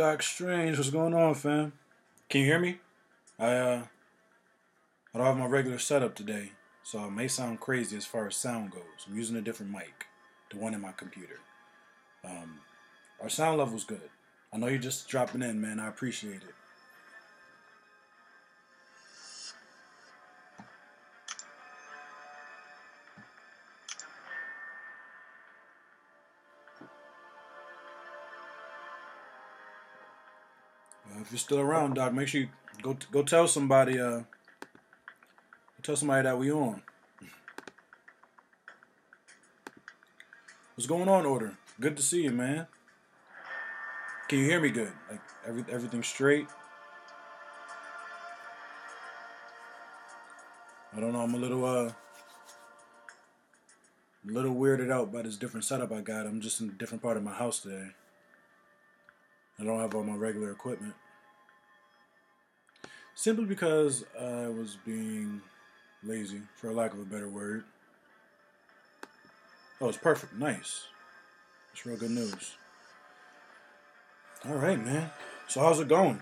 Doc Strange, what's going on, fam? Can you hear me? I don't have my regular setup today, so it may sound crazy as far as sound goes. I'm using a different mic, the one in my computer. Um, our sound level's good. I know you're just dropping in, man. I appreciate it. If you're still around, Doc, make sure you go tell somebody. Tell somebody that we on. What's going on, Order? Good to see you, man. Can you hear me good? Like everything straight? I don't know. I'm a little weirded out by this different setup I got. I'm just in a different part of my house today. I don't have all my regular equipment. Simply because I was being lazy, for lack of a better word. Oh, it's perfect. Nice. It's real good news. All right, man. So how's it going?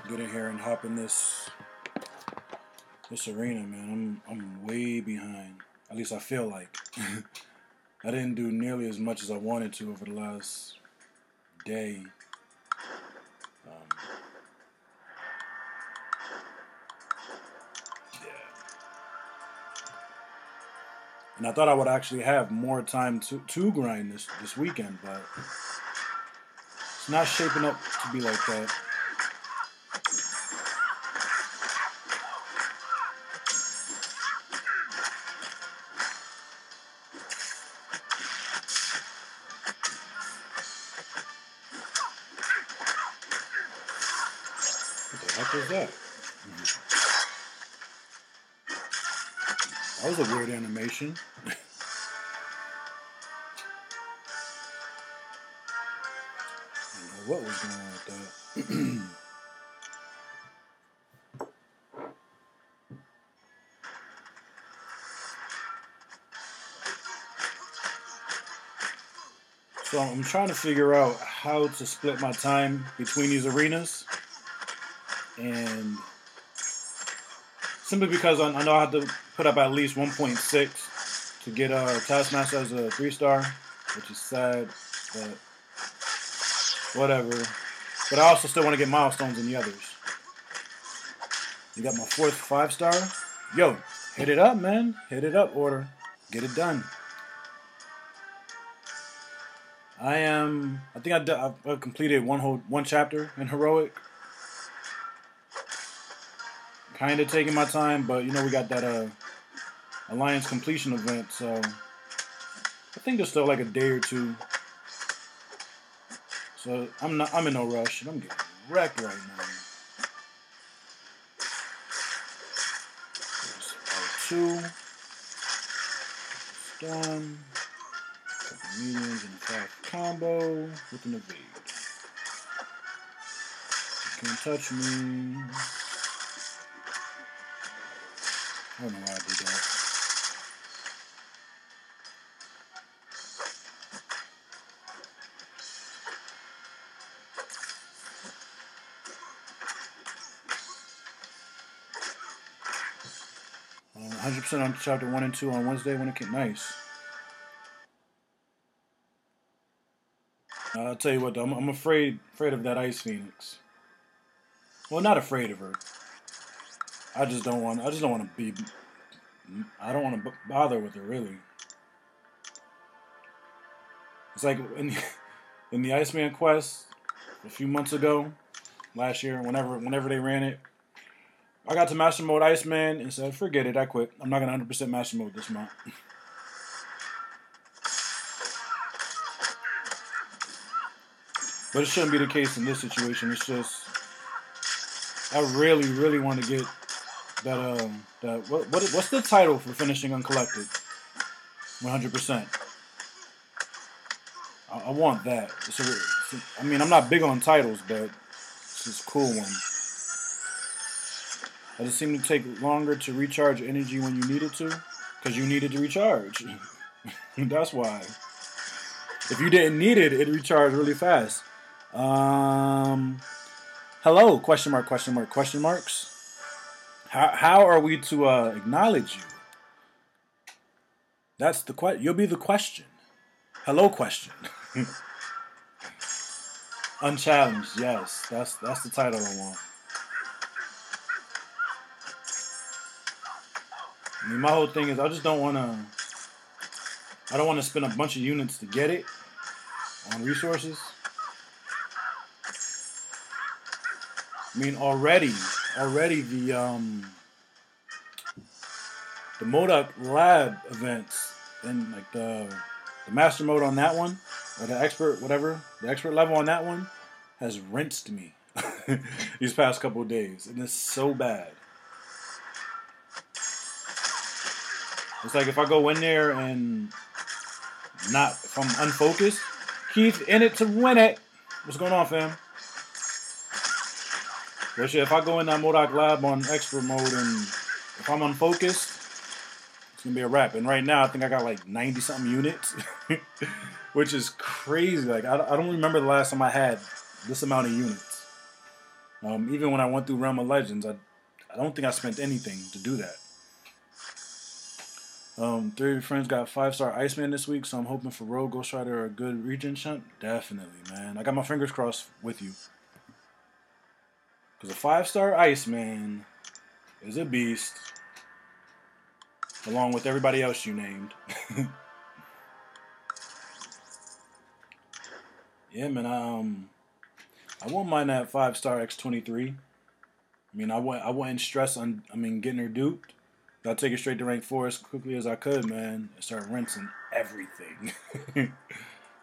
Get in here and hop in this arena, man. I'm way behind. At least I feel like. I didn't do nearly as much as I wanted to over the last day. Yeah. And I thought I would actually have more time to grind this weekend, but it's not shaping up to be like that. What the heck was that? That was a weird animation. I don't know what was going on with that. So I'm trying to figure out how to split my time between these arenas. And simply because I know I have to put up at least 1.6 to get Taskmaster as a 3-star, which is sad, but whatever. But I also still want to get milestones in the others. You got my 4th 5-star? Yo, hit it up, man. Hit it up, Order. Get it done. I think I've completed one chapter in Heroic. Kind of taking my time, but you know we got that Alliance completion event, so I think there's still like a day or two. So I'm in no rush, and I'm getting wrecked right now. There's R2, stun, couple mediums and a fast combo with an evade. You can't touch me. I don't know why I did that. I'm 100% on chapter 1 and 2 on Wednesday when it came. Nice. I'll tell you what, though, I'm afraid of that Ice Phoenix. Well, not afraid of her. I just don't want to be. I don't want to bother with her, really. It's like in the Iceman quest a few months ago, last year, whenever they ran it, I got to Master Mode Iceman and said, forget it, I quit. I'm not going to 100% Master Mode this month. But it shouldn't be the case in this situation. It's just, I really, really want to get what's the title for finishing Uncollected? 100%. I want that. I mean, I'm not big on titles, but it's just a cool one. Does it seem to take longer to recharge energy when you need it to? Because you needed to recharge. That's why. If you didn't need it, it recharged really fast. Hello? Question mark? Question mark? Question marks? How are we to acknowledge you? That's the question. You'll be the question. Hello, question. Unchallenged. Yes, that's the title I want. I mean, my whole thing is I just don't want to. I don't want to spend a bunch of units to get it on resources. I mean, already the Modoc Lab events and like the master mode on that one or the expert the expert level on that one has rinsed me these past couple of days, and it's so bad. It's like if I go in there and if I'm unfocused, Keith in it to win it. What's going on, fam? Well, shit, if I go in that Modoc Lab on expert mode and if I'm unfocused, it's gonna be a wrap. And right now, I think I got like 90 something units, which is crazy. Like I don't remember the last time I had this amount of units. Even when I went through Realm of Legends, I don't think I spent anything to do that. 3 of your friends got 5-star Iceman this week, so I'm hoping for Rogue, Ghost Rider, or a good Regent Shunt. Definitely, man. I got my fingers crossed with you. Because a 5-star Iceman is a beast, along with everybody else you named. Yeah, man. I won't mind that 5-star X23. I mean, I wouldn't stress on. I mean, getting her duped. I'll take it straight to rank 4 as quickly as I could, man, and start rinsing everything.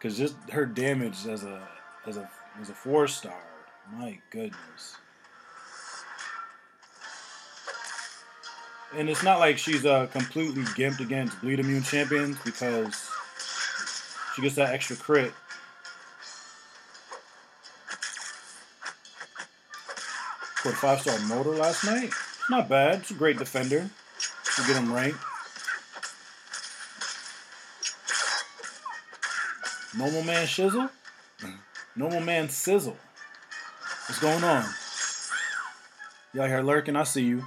Cause just her damage as a 4-star, my goodness. And it's not like she's completely gimped against bleed immune champions because she gets that extra crit. Put 5-star motor last night. Not bad. It's a great defender. To get him ranked. Normal man shizzle? Normal man sizzle. What's going on? You out here lurking? I see you.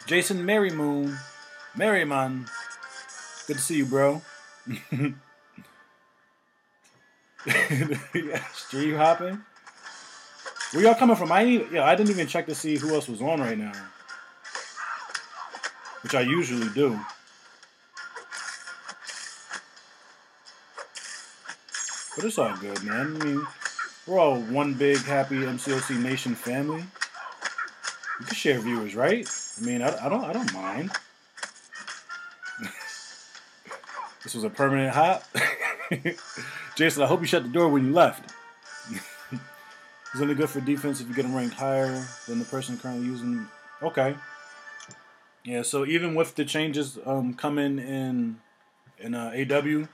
Jason Merrymoon. Merryman. Good to see you, bro. Street hopping? Where y'all coming from? I didn't even check to see who else was on right now. Which I usually do. But it's all good, man. I mean, we're all one big, happy MCOC Nation family. We can share viewers, right? I mean, I don't mind. This was a permanent hop. Jason, I hope you shut the door when you left. It's only good for defense if you get them ranked higher than the person currently using. Okay. Yeah, so even with the changes coming in AW,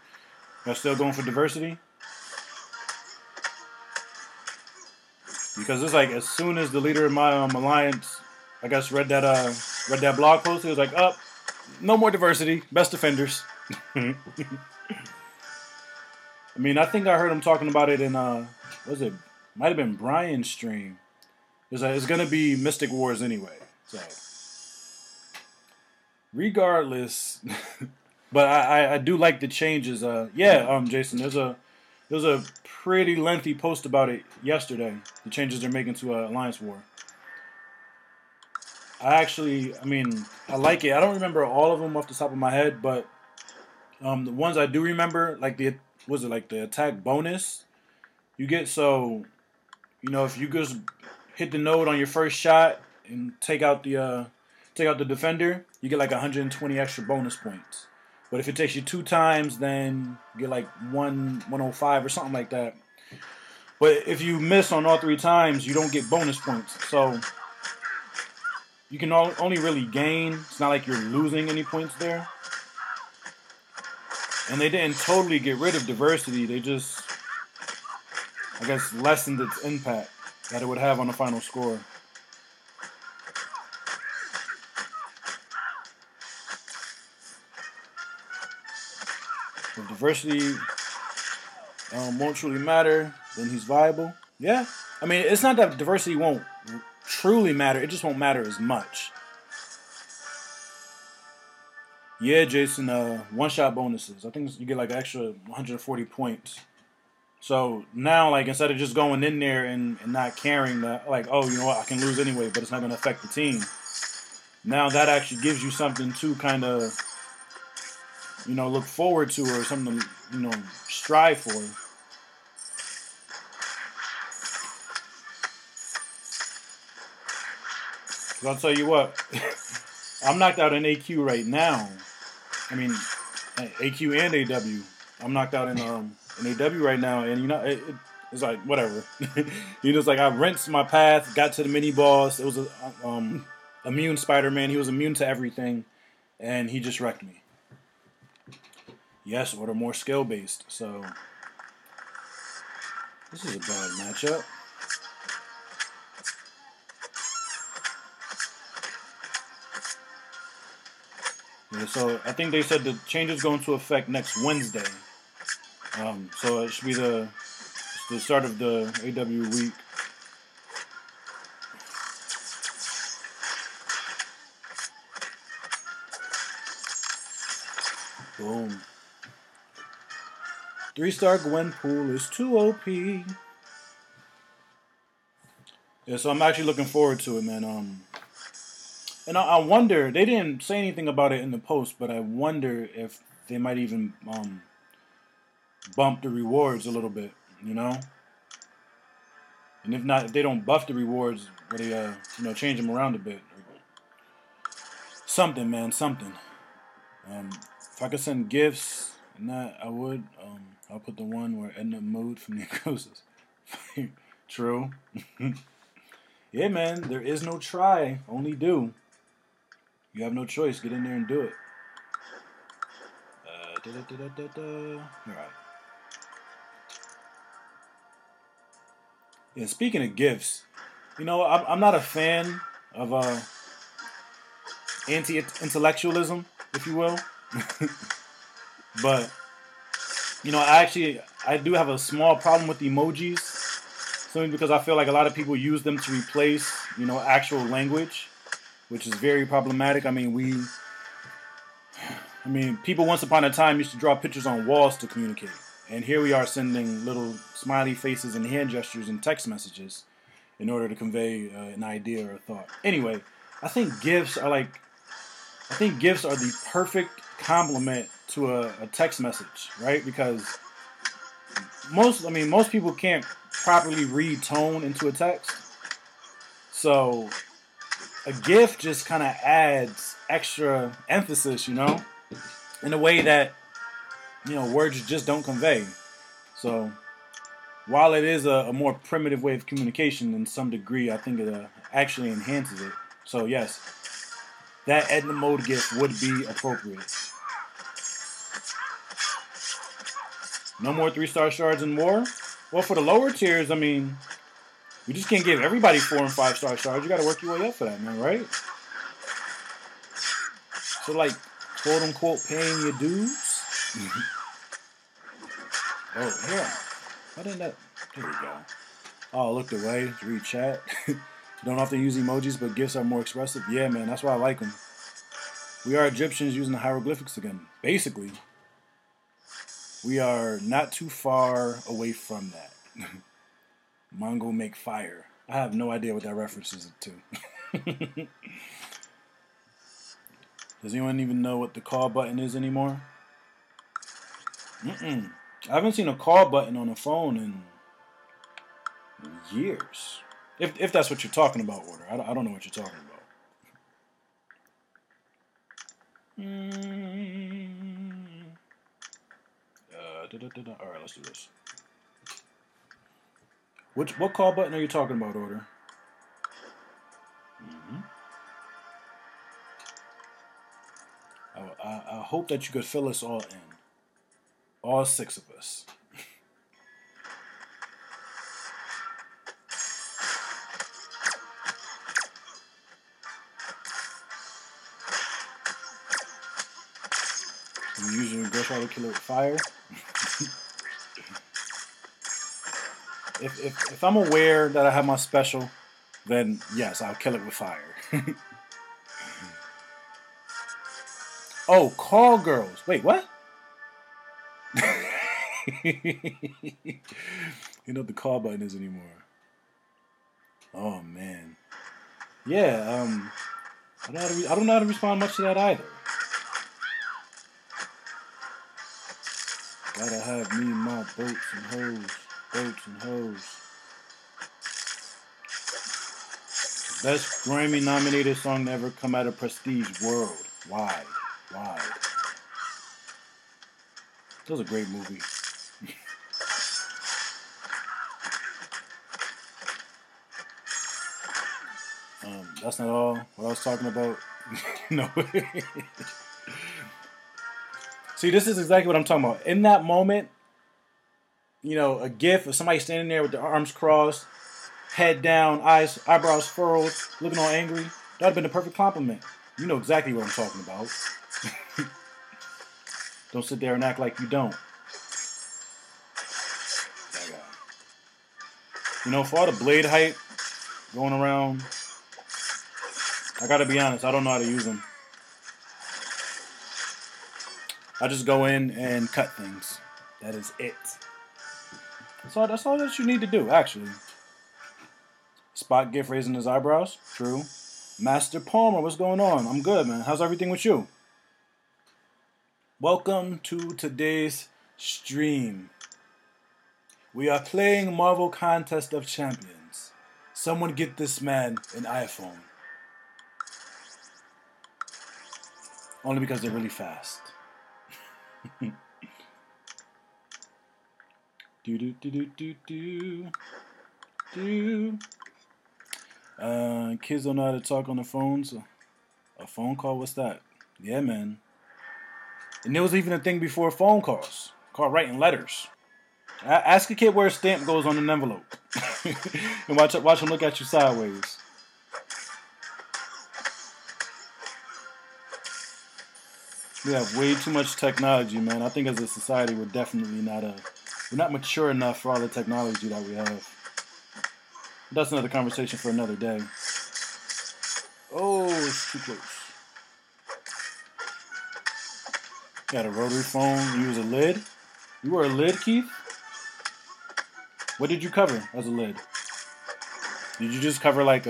y'all still going for diversity? Because it's like as soon as the leader of my alliance, I guess, read that blog post, he was like, "Up, no more diversity, best defenders." I mean, I think I heard him talking about it in was it? Might have been Brian's stream. It's like, it's gonna be Mystic Wars anyway, so. Regardless, but I do like the changes. Jason, there's a pretty lengthy post about it yesterday. The changes they're making to Alliance War. I like it. I don't remember all of them off the top of my head, but the ones I do remember, like the attack bonus you get. So, if you just hit the node on your first shot and take out the defender, you get like 120 extra bonus points. But if it takes you 2 times, then you get like 105 or something like that. But if you miss on all 3 times, you don't get bonus points. So you can only really gain. It's not like you're losing any points there. And they didn't totally get rid of diversity. They just, I guess, lessened its impact that it would have on the final score. With diversity, won't truly matter, then he's viable. Yeah. I mean, it's not that diversity won't truly matter. It just won't matter as much. Yeah, Jason, one-shot bonuses. I think you get like an extra 140 points. So now, like, instead of just going in there and not caring that, like, oh, you know what, I can lose anyway, but it's not going to affect the team. Now that actually gives you something to kind of, look forward to or something to, strive for. I'll tell you what, I'm knocked out in AQ right now. I mean, AQ and AW. I'm knocked out in AW right now, and it's like whatever. Just like I rinsed my path, got to the mini boss. It was a immune Spider-Man. He was immune to everything, and he just wrecked me. Yes, order more skill based. So this is a bad matchup. Yeah, so I think they said the changes go into effect next Wednesday. So it should be the start of the AW week. Boom. 3-star Gwenpool is too OP. Yeah, so I'm actually looking forward to it, man. And I wonder, they didn't say anything about it in the post, but I wonder if they might even bump the rewards a little bit, And if not, if they don't buff the rewards, where they change them around a bit. Something, man, something. If I could send gifts and that, I would. I'll put the one where Edna Mode from Necrosis. True. Yeah, man, there is no try, only do. You have no choice. Get in there and do it. Alright. Yeah, speaking of gifts, I'm not a fan of anti-intellectualism, if you will. But, I do have a small problem with emojis. Simply because I feel like a lot of people use them to replace, actual language, which is very problematic. I mean, people once upon a time used to draw pictures on walls to communicate. And here we are sending little smiley faces and hand gestures and text messages in order to convey an idea or a thought. Anyway, I think gifs are the perfect complement to a text message, right? Because most people can't properly read tone into a text. So a GIF just kind of adds extra emphasis, in a way that, words just don't convey. So while it is a more primitive way of communication in some degree, I think it actually enhances it. So yes, that Edna Mode GIF would be appropriate. No more 3-star shards in war? Well, for the lower tiers, we just can't give everybody 4 and 5-star shards. You gotta work your way up for that, man, right? So, like, quote unquote, paying your dues? Oh, yeah. Why didn't that? There we go. Oh, I looked away to read chat. Don't often use emojis, but gifs are more expressive. Yeah, man, that's why I like them. We are Egyptians using the hieroglyphics again. Basically, we are not too far away from that. Mongo make fire. I have no idea what that references to. Does anyone even know what the call button is anymore? I haven't seen a call button on a phone in years. If that's what you're talking about, Order. I don't know what you're talking about. Alright, let's do this. What call button are you talking about, Order? I hope that you could fill us all in. All 6 of us. I'm using Ghost Rider Killer with fire. if I'm aware that I have my special, then yes, I'll kill it with fire. Oh, call girls. Wait, what? You know what the call button is anymore. Oh man. Yeah, I don't know how to respond much to that either. Gotta have me my boats and hoes. Boats and hoes. Best Grammy nominated song to ever come out of Prestige worldwide. Wide. That was a great movie. That's not all what I was talking about. No. See, this is exactly what I'm talking about. In that moment, you know, a gif of somebody standing there with their arms crossed, head down, eyebrows furrowed, looking all angry, that would have been the perfect compliment. You know exactly what I'm talking about. Don't sit there and act like you don't. You know, for all the blade hype going around, I gotta be honest, I don't know how to use them. I just go in and cut things. That is it. That's all that you need to do, actually. Spot GIF raising his eyebrows. True. Master Palmer, what's going on? I'm good, man. How's everything with you? Welcome to today's stream. We are playing Marvel Contest of Champions. Someone get this man an iPhone. Only because they're really fast. Do do do do do do do. Kids don't know how to talk on the phone, so a phone call, what's that? Yeah, man. And there was even a thing before phone calls, called writing letters. Ask a kid where a stamp goes on an envelope, and watch him look at you sideways. We have way too much technology, man. I think as a society, we're definitely we're not mature enough for all the technology that we have. That's another conversation for another day. Oh, it's too close. You got a rotary phone. You use a lid. You wore a lid, Keith? What did you cover as a lid? Did you just cover like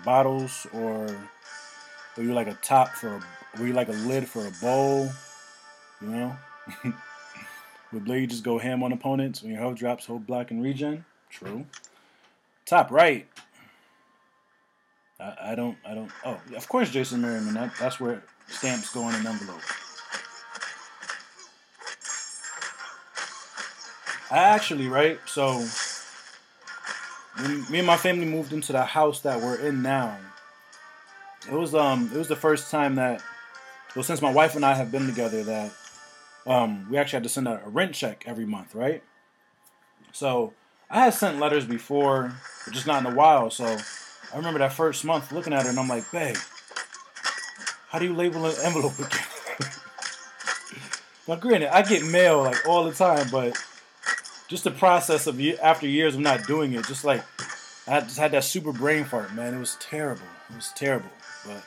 bottles, or were you like a were you like a lid for a bowl? You know? Would Blade just go ham on opponents when your health drops, hold block and regen? True. Top right. I don't. Oh, of course, Jason Merriman. That's where stamps go in an envelope. I actually, right? So, when me and my family moved into the house that we're in now, it was the first time that, well, since my wife and I have been together, that we actually had to send a rent check every month, right? So I had sent letters before, but just not in a while. So I remember that first month looking at her, and I'm like, babe, how do you label an envelope again? Now, granted, I get mail like all the time, but just the process of after years of not doing it, just like I just had that super brain fart, man. It was terrible. It was terrible. But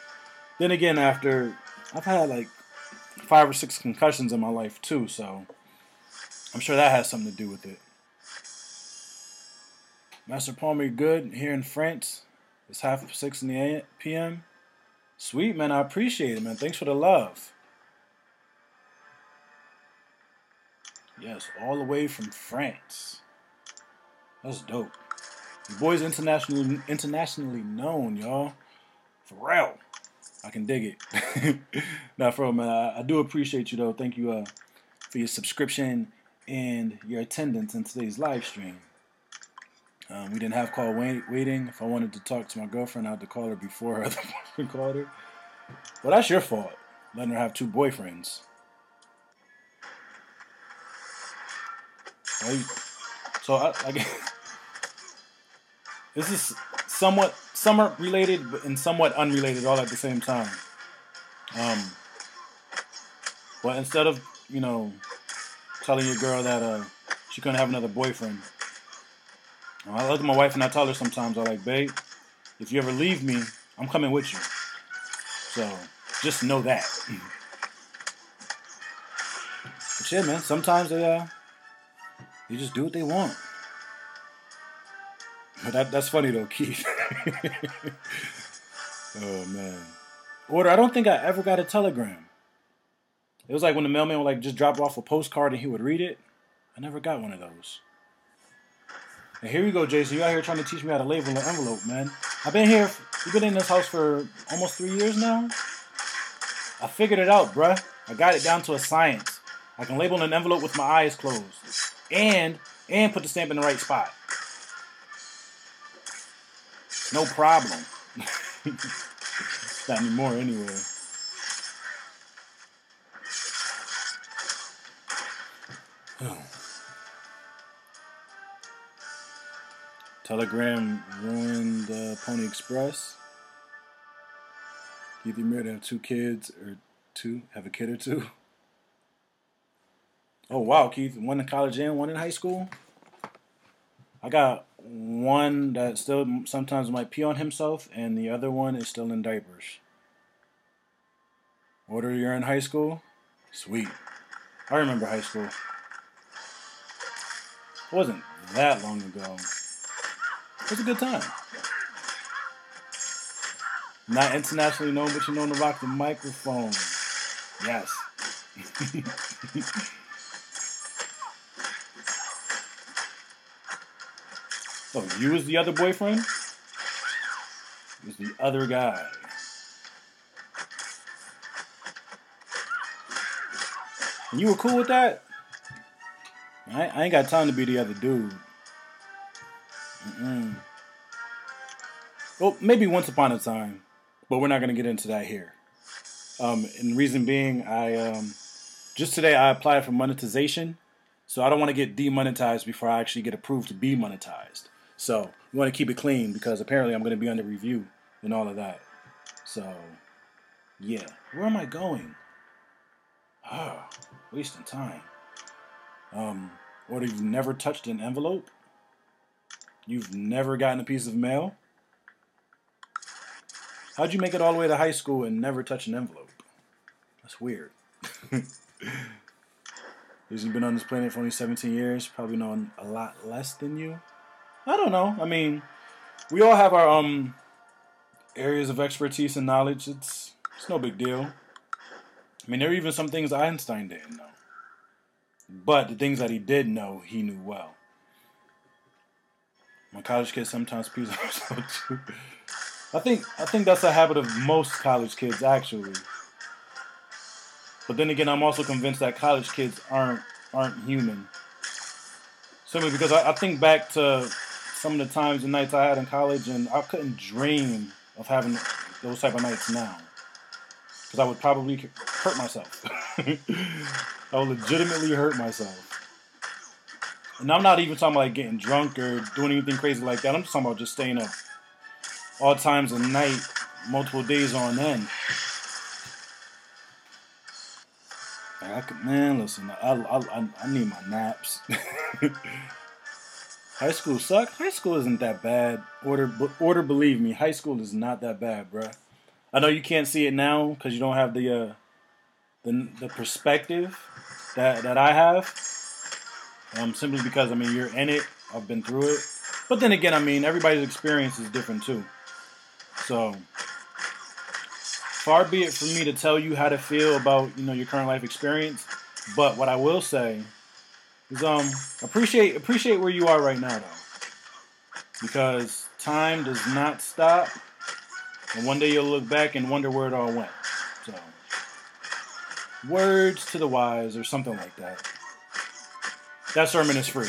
then again, after I've had like 5 or 6 concussions in my life too, so I'm sure that has something to do with it. Master Palmer, good here in France. It's 5:30 in the p.m. Sweet, man. I appreciate it, man. Thanks for the love. Yes, all the way from France. That's dope. The boy's internationally known, y'all. For real. I can dig it. Nah, for real, man. I do appreciate you, though. Thank you for your subscription and your attendance in today's live stream. We didn't have call waiting. If I wanted to talk to my girlfriend, I had to call her before her other boyfriend called her. Well, that's your fault, letting her have 2 boyfriends. So I guess this is somewhat related and somewhat unrelated all at the same time. But instead of, telling your girl that she couldn't have another boyfriend. I look at my wife and I tell her sometimes, I'm like, babe, if you ever leave me, I'm coming with you. So just know that. But yeah, man, sometimes they just do what they want. But that's funny though, Keith. Oh man. Order, I don't think I ever got a telegram. It was like when the mailman would like just drop off a postcard and he would read it. I never got one of those. And here you go, Jason. You out here trying to teach me how to label an envelope, man. You've been in this house for almost 3 years now. I figured it out, bruh. I got it down to a science. I can label an envelope with my eyes closed. And put the stamp in the right spot. No problem. Not anymore anyway. Telegram ruined Pony Express. Keith, you married to have 2 kids or 2? Have a kid or 2? Oh wow, Keith. One in college and one in high school? I got one that still sometimes might pee on himself, and the other one is still in diapers. Order, you're in high school? Sweet. I remember high school. It wasn't that long ago. It was a good time. Not internationally known, but you know to rock the microphone. Yes. Oh, you was the other boyfriend? It was the other guy. And you were cool with that? I ain't got time to be the other dude. Well, maybe once upon a time, but we're not going to get into that here. And the reason being, just today I applied for monetization, so I don't want to get demonetized before I actually get approved to be monetized. So we want to keep it clean because apparently I'm going to be under review and all of that. So, yeah. Where am I going? Oh, wasting time. Or you've never touched an envelope? You've never gotten a piece of mail? How'd you make it all the way to high school and never touch an envelope? That's weird. You've been on this planet for only 17 years, probably known a lot less than you. I don't know. I mean, we all have our areas of expertise and knowledge. It's no big deal. I mean, there are even some things Einstein didn't know. But the things that he did know, he knew well. My college kids sometimes pees on themselves too. I think that's a habit of most college kids, actually. But then again, I'm also convinced that college kids aren't human. Simply because I think back to some of the times and nights I had in college, and I couldn't dream of having those type of nights now. Because I would probably hurt myself. I would legitimately hurt myself. And I'm not even talking about like getting drunk or doing anything crazy like that. I'm just talking about just staying up all times of night, multiple days on end. Man, listen, I need my naps. High school suck. High school isn't that bad. Order, believe me, high school is not that bad, bruh. I know you can't see it now because you don't have the perspective that I have. Simply because I mean you're in it. I've been through it. But then again, I mean everybody's experience is different too. So far be it from me to tell you how to feel about your current life experience. But what I will say is appreciate where you are right now though, because time does not stop, and one day you'll look back and wonder where it all went. So words to the wise or something like that. That sermon is free.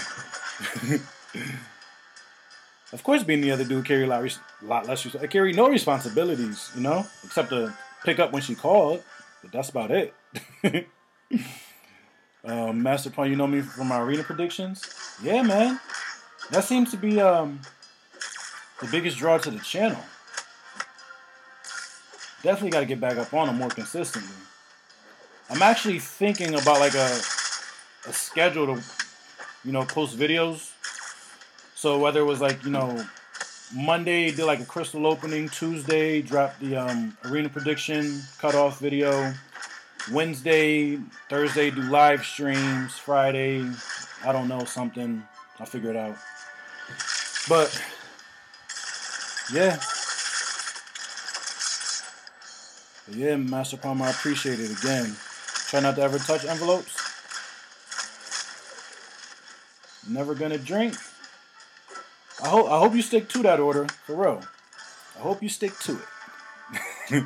Of course, being the other dude carry a lot less. I carry no responsibilities, except to pick up when she called. But that's about it. Master Pawn, you know me from my arena predictions. Yeah, man, that seems to be the biggest draw to the channel. Definitely got to get back up on them more consistently. I'm actually thinking about like a schedule to post videos. So whether it was like, Monday did like a crystal opening, Tuesday dropped the arena prediction cutoff video, Wednesday, Thursday do live streams, Friday, I don't know, something. I'll figure it out. But yeah. But yeah, Master Palmer, I appreciate it again. Try not to ever touch envelopes. Never gonna drink. I hope you stick to that order, for real. I hope you stick to it.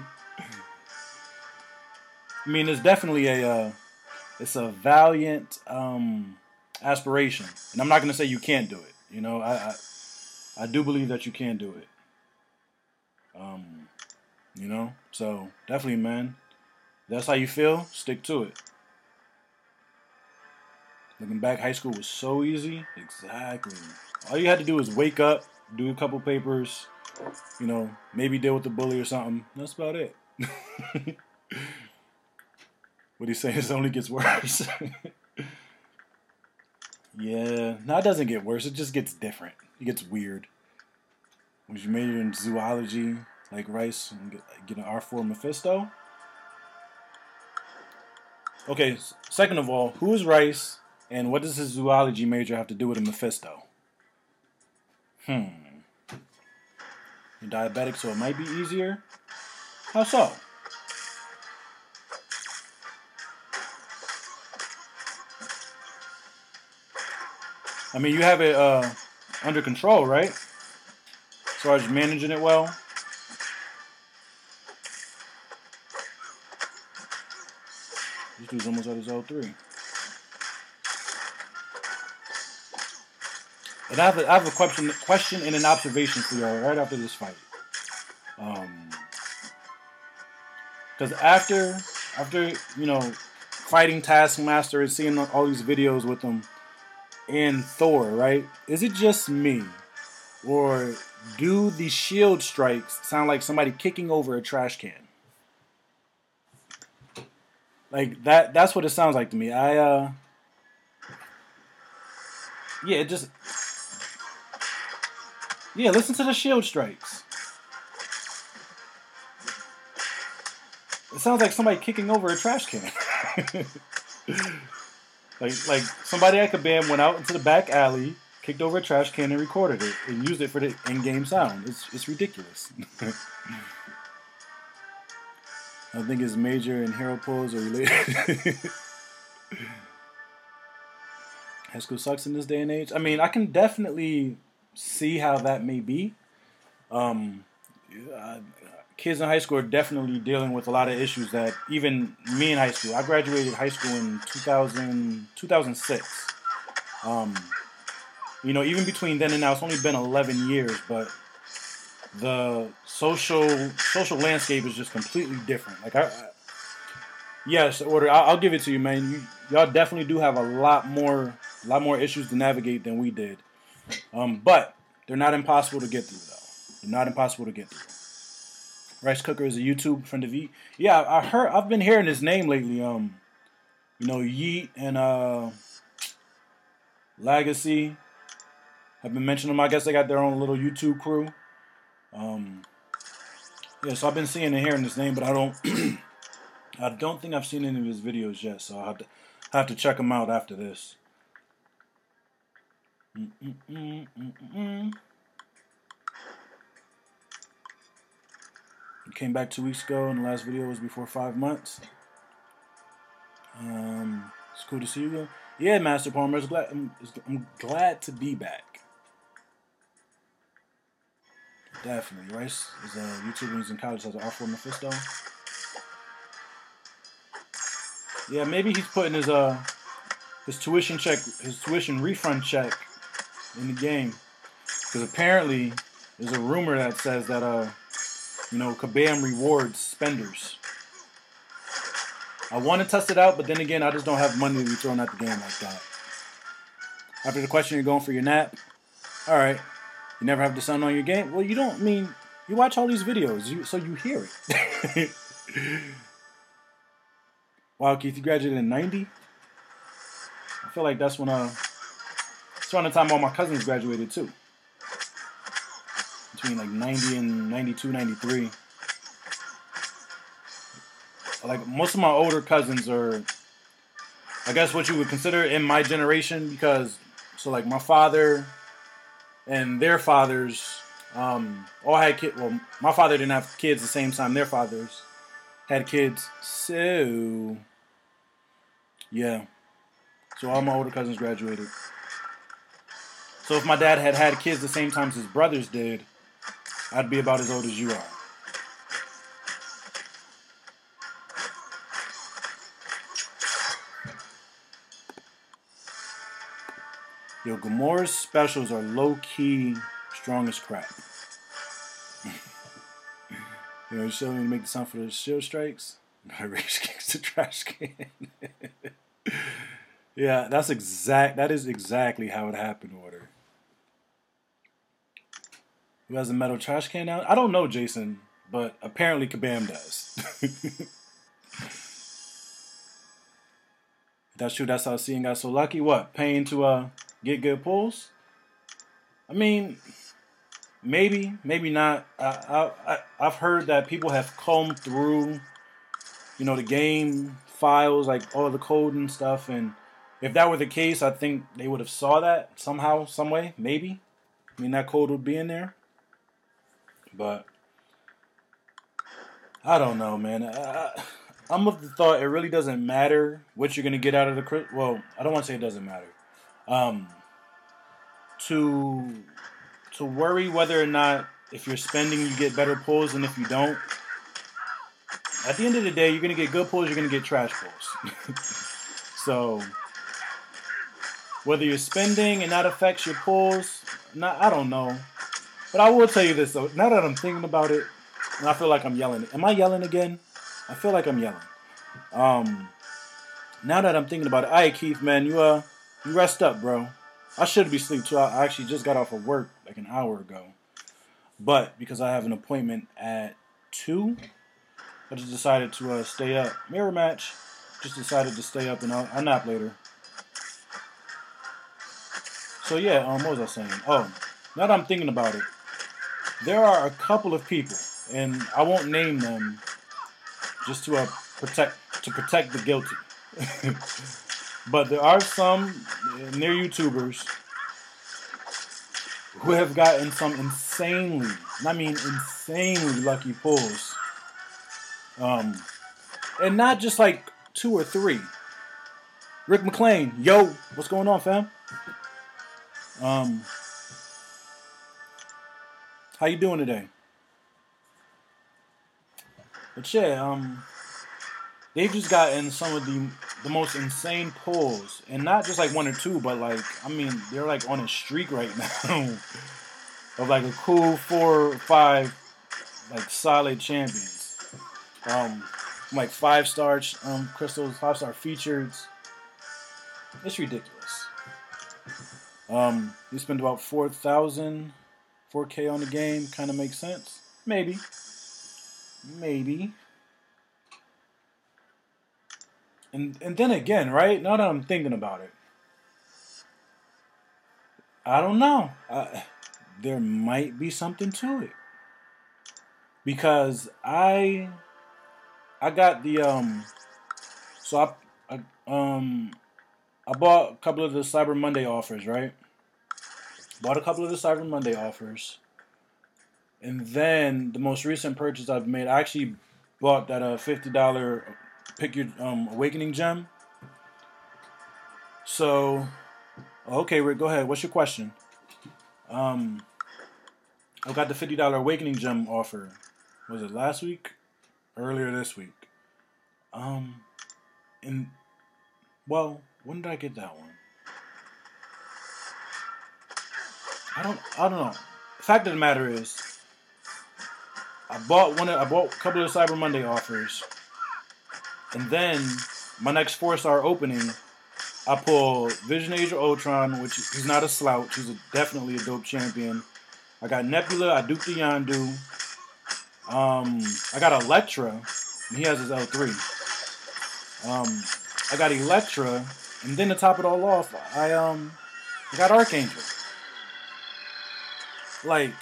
I mean, it's definitely it's a valiant aspiration, and I'm not gonna say you can't do it. I do believe that you can do it. So definitely, man. If that's how you feel, stick to it. Looking back, high school was so easy. Exactly. All you had to do was wake up, do a couple papers, maybe deal with the bully or something. That's about it. What he's saying is it only gets worse. Yeah. No, it doesn't get worse. It just gets different. It gets weird. When you major in zoology, like Rice, and get an R4 Mephisto. Okay, second of all, who is Rice, and what does his zoology major have to do with a Mephisto? You're diabetic, so it might be easier? How so? I mean, you have it under control, right? As far as managing it well. This dude's almost at his L3. And I have a question and an observation for y'all right after this fight. Because after fighting Taskmaster and seeing all these videos with him and Thor, right? Is it just me, or do the shield strikes sound like somebody kicking over a trash can? Like that's what it sounds like to me. Listen to the shield strikes. It sounds like somebody kicking over a trash can. like somebody at Kabam went out into the back alley, kicked over a trash can and recorded it and used it for the in-game sound. It's ridiculous. I think his major and hero pulls are related. High school sucks in this day and age. I mean, I can definitely see how that may be. Kids in high school are definitely dealing with a lot of issues that even me in high school. I graduated high school in 2006. Even between then and now, it's only been 11 years, but the social landscape is just completely different. Like yes, order. I'll give it to you, man. Y'all definitely do have a lot more issues to navigate than we did. But they're not impossible to get through, though. They're not impossible to get through. Rice Cooker is a YouTube friend of Yeet. Yeah, I've been hearing his name lately. Yeet and Legacy have been mentioning him. I guess they got their own little YouTube crew. So I've been seeing and hearing his name, but I don't think I've seen any of his videos yet. So I'll have to check him out after this. I came back 2 weeks ago, and the last video was before 5 months. It's cool to see you. Yeah, Master Palmer, I'm glad to be back. Definitely. Rice is a YouTuber who's in college, has an R4 Mephisto. Yeah, maybe he's putting his tuition refund check in the game, because apparently there's a rumor that says that Kabam rewards spenders. I want to test it out, but then again, I just don't have money to be thrown at the game like that. After the question, you're going for your nap. All right. You never have the sun on your game? Well, you don't mean... You watch all these videos, so you hear it. Wow, Keith, you graduated in 90? I feel like that's when It's around the time all my cousins graduated too. Between like 90 and 92, 93. Like most of my older cousins are, I guess, what you would consider in my generation, because so like my father and their fathers all had kids. Well, my father didn't have kids the same time their fathers had kids. So yeah, so all my older cousins graduated. So if my dad had had kids the same time as his brothers did, I'd be about as old as you are. Yo, Gamora's specials are low-key strong as crap. You know, you still need to make the sound for the shield strikes. Rage kicks the trash can. Yeah, that is exactly how it happened, Order. Who has a metal trash can now? I don't know, Jason, but apparently Kabam does. That's true. That's how Seeing got so lucky. What? Paying to get good pulls? I mean, maybe not. I've heard that people have combed through, you know, the game files, like all the code and stuff, and if that were the case, I think they would have saw that somehow, some way, maybe. I mean, that code would be in there. But I don't know, man. I'm of the thought it really doesn't matter what you're going to get out of the crit. Well, I don't want to say it doesn't matter. To worry whether or not if you're spending you get better pulls than if you don't. At the end of the day, you're going to get good pulls, you're going to get trash pulls. So whether you're spending and that affects your pulls, I don't know. But I will tell you this, though. Now that I'm thinking about it, and I feel like I'm yelling. Am I yelling again? I feel like I'm yelling. Now that I'm thinking about it, all right, Keith, man, you rest up, bro. I should be asleep, too. I actually just got off of work like an hour ago. But because I have an appointment at 2, I just decided to stay up. Mirror match. Just decided to stay up, and I'll nap later. So, yeah, what was I saying? Oh, now that I'm thinking about it, there are a couple of people, and I won't name them, just to protect the guilty. But there are some, and they're YouTubers, who have gotten some insanely lucky pulls. And not just like 2 or 3. Rick McLean, yo, what's going on, fam? How you doing today? But yeah, they've just gotten some of the most insane pulls, and not just like 1 or 2, but like, I mean, they're like on a streak right now of like a cool 4 or 5 like solid champions. Like 5-star crystals, 5-star features. It's ridiculous. You spend about 4K on the game, kind of makes sense. Maybe. And then again, right? Now that I'm thinking about it, I don't know. There might be something to it, because I got the so I bought a couple of the Cyber Monday offers, right? And then the most recent purchase I've made, I actually bought that $50 Pick Your Awakening gem. So, okay, Rick, go ahead. What's your question? I got the $50 Awakening gem offer. Was it last week? Earlier this week. Well, when did I get that one? I don't know. The fact of the matter is, I bought a couple of Cyber Monday offers, and then my next 4-star opening, I pulled Vision Age of Ultron, which he's not a slouch. He's definitely a dope champion. I got Nebula. I duped the Yondu. I got Elektra, and he has his L3. I got Elektra, and then to top it all off, I I got Archangel. Like,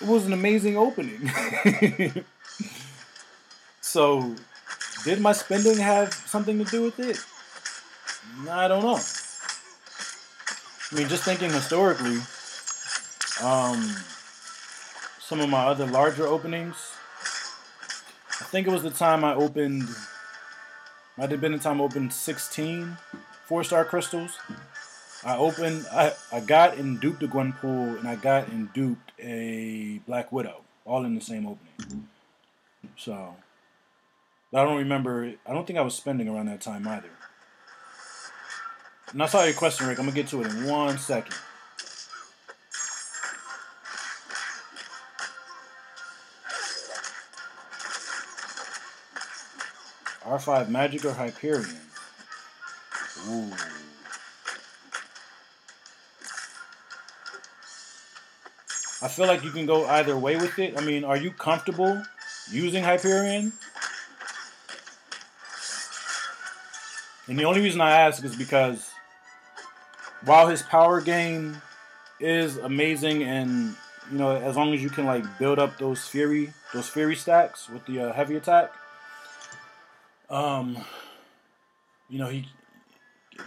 it was an amazing opening. So, did my spending have something to do with it? I don't know. I mean, just thinking historically, some of my other larger openings, I think it was the time I opened, might have been the time I opened 16 4-star crystals. I got and duped a Gwenpool, and I got and duped a Black Widow, all in the same opening. So, but I don't remember, I don't think I was spending around that time either. And I saw your question, Rick. I'm going to get to it in 1 second. R5 Magic or Hyperion? Ooh. I feel like you can go either way with it. I mean, are you comfortable using Hyperion? And the only reason I ask is because while his power gain is amazing, and you know, as long as you can like build up those fury stacks with the heavy attack, you know,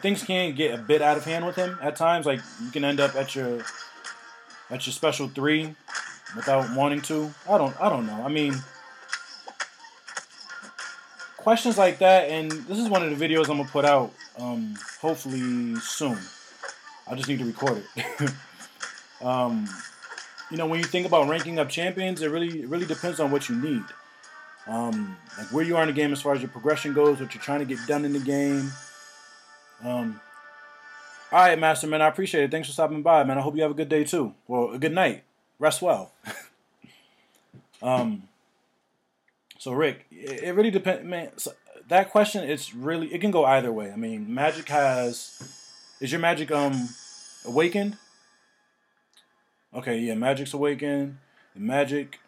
things can get a bit out of hand with him at times. Like you can end up at your special 3 without wanting to. I don't know. I mean, questions like that, and this is one of the videos I'm gonna put out hopefully soon. I just need to record it. You know, when you think about ranking up champions, it really depends on what you need. Like where you are in the game as far as your progression goes, what you're trying to get done in the game. All right, Master Man, I appreciate it. Thanks for stopping by, man. I hope you have a good day too. Well, a good night. Rest well. So Rick, it really depends, man. So that question, it can go either way. I mean, Magic is your Magic awakened? Okay, yeah, Magic's awakened. The Magic,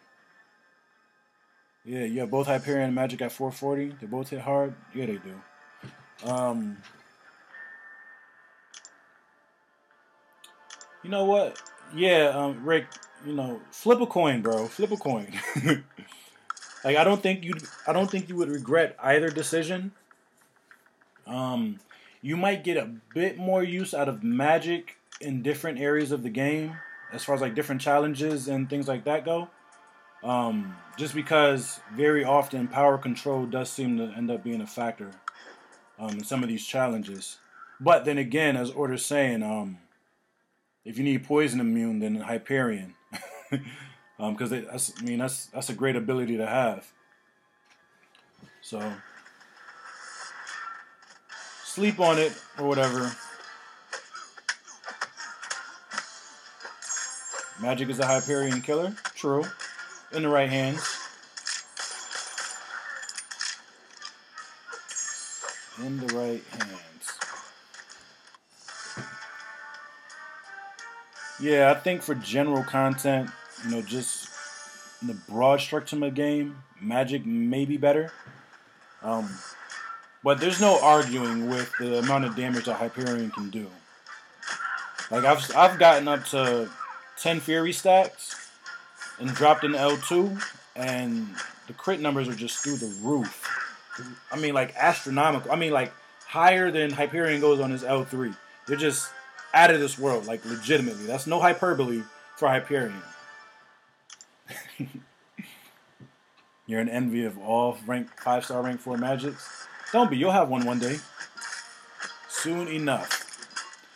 yeah, you have both Hyperion and Magic at 440. They both hit hard. Yeah, they do. You know what? Yeah, Rick. You know, flip a coin, bro. Flip a coin. Like I don't think you would regret either decision. You might get a bit more use out of Magic in different areas of the game, as far as like different challenges and things like that go. Just because very often power control does seem to end up being a factor in some of these challenges. But then again, as Order's saying, if you need poison immune, then Hyperion, because that's a great ability to have. So sleep on it or whatever. Magic is a Hyperion killer. True. In the right hands. In the right hands. Yeah, I think for general content, you know, just in the broad structure of the game, Magic may be better. But there's no arguing with the amount of damage that Hyperion can do. Like I've gotten up to 10 Fury stacks and dropped in L2, and the crit numbers are just through the roof. I mean, like astronomical. I mean, like higher than Hyperion goes on his L3. They're just out of this world, like legitimately. That's no hyperbole for Hyperion. You're an envy of all 5-star rank 4 Magics. Don't be. You'll have one day. Soon enough.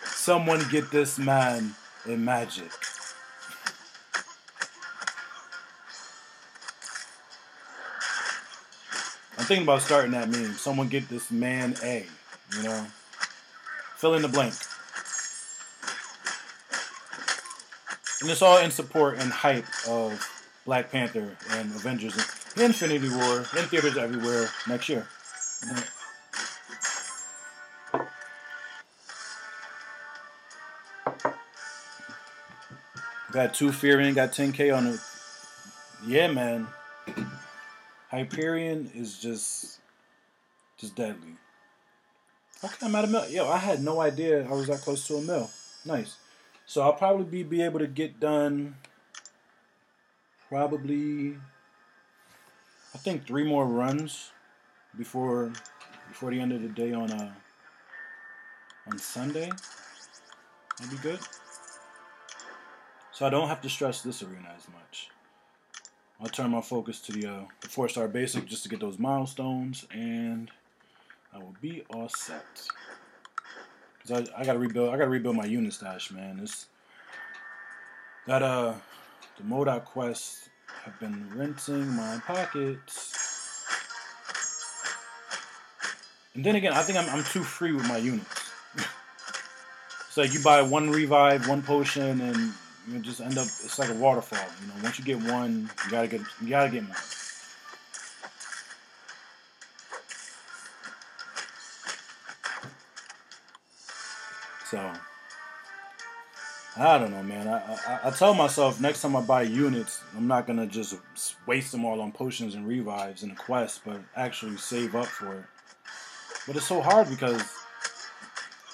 Someone get this man in Magic. I'm thinking about starting that meme. Someone get this man A. You know? Fill in the blank. And it's all in support and hype of Black Panther and Avengers and Infinity War in theaters everywhere next year. Got 2 Fury and got 10K on it. Yeah, man. Hyperion is just deadly. Okay, I'm at a mil. Yo, I had no idea I was that close to a mil. Nice. So I'll probably be able to get done probably I think 3 more runs before before the end of the day on Sunday. That'd be good. So I don't have to stress this arena as much. I'll turn my focus to the 4-star basic just to get those milestones, and I will be all set. Cause I gotta rebuild. I gotta rebuild my unit stash, man. This that the Modoc quests have been rinsing my pockets. And then again, I think I'm too free with my units. It's like you buy one revive, one potion, and you just end up. It's like a waterfall. You know, once you get one, you gotta get more. So I don't know, man. I tell myself next time I buy units, I'm not gonna just waste them all on potions and revives and a quest, but actually save up for it. But it's so hard because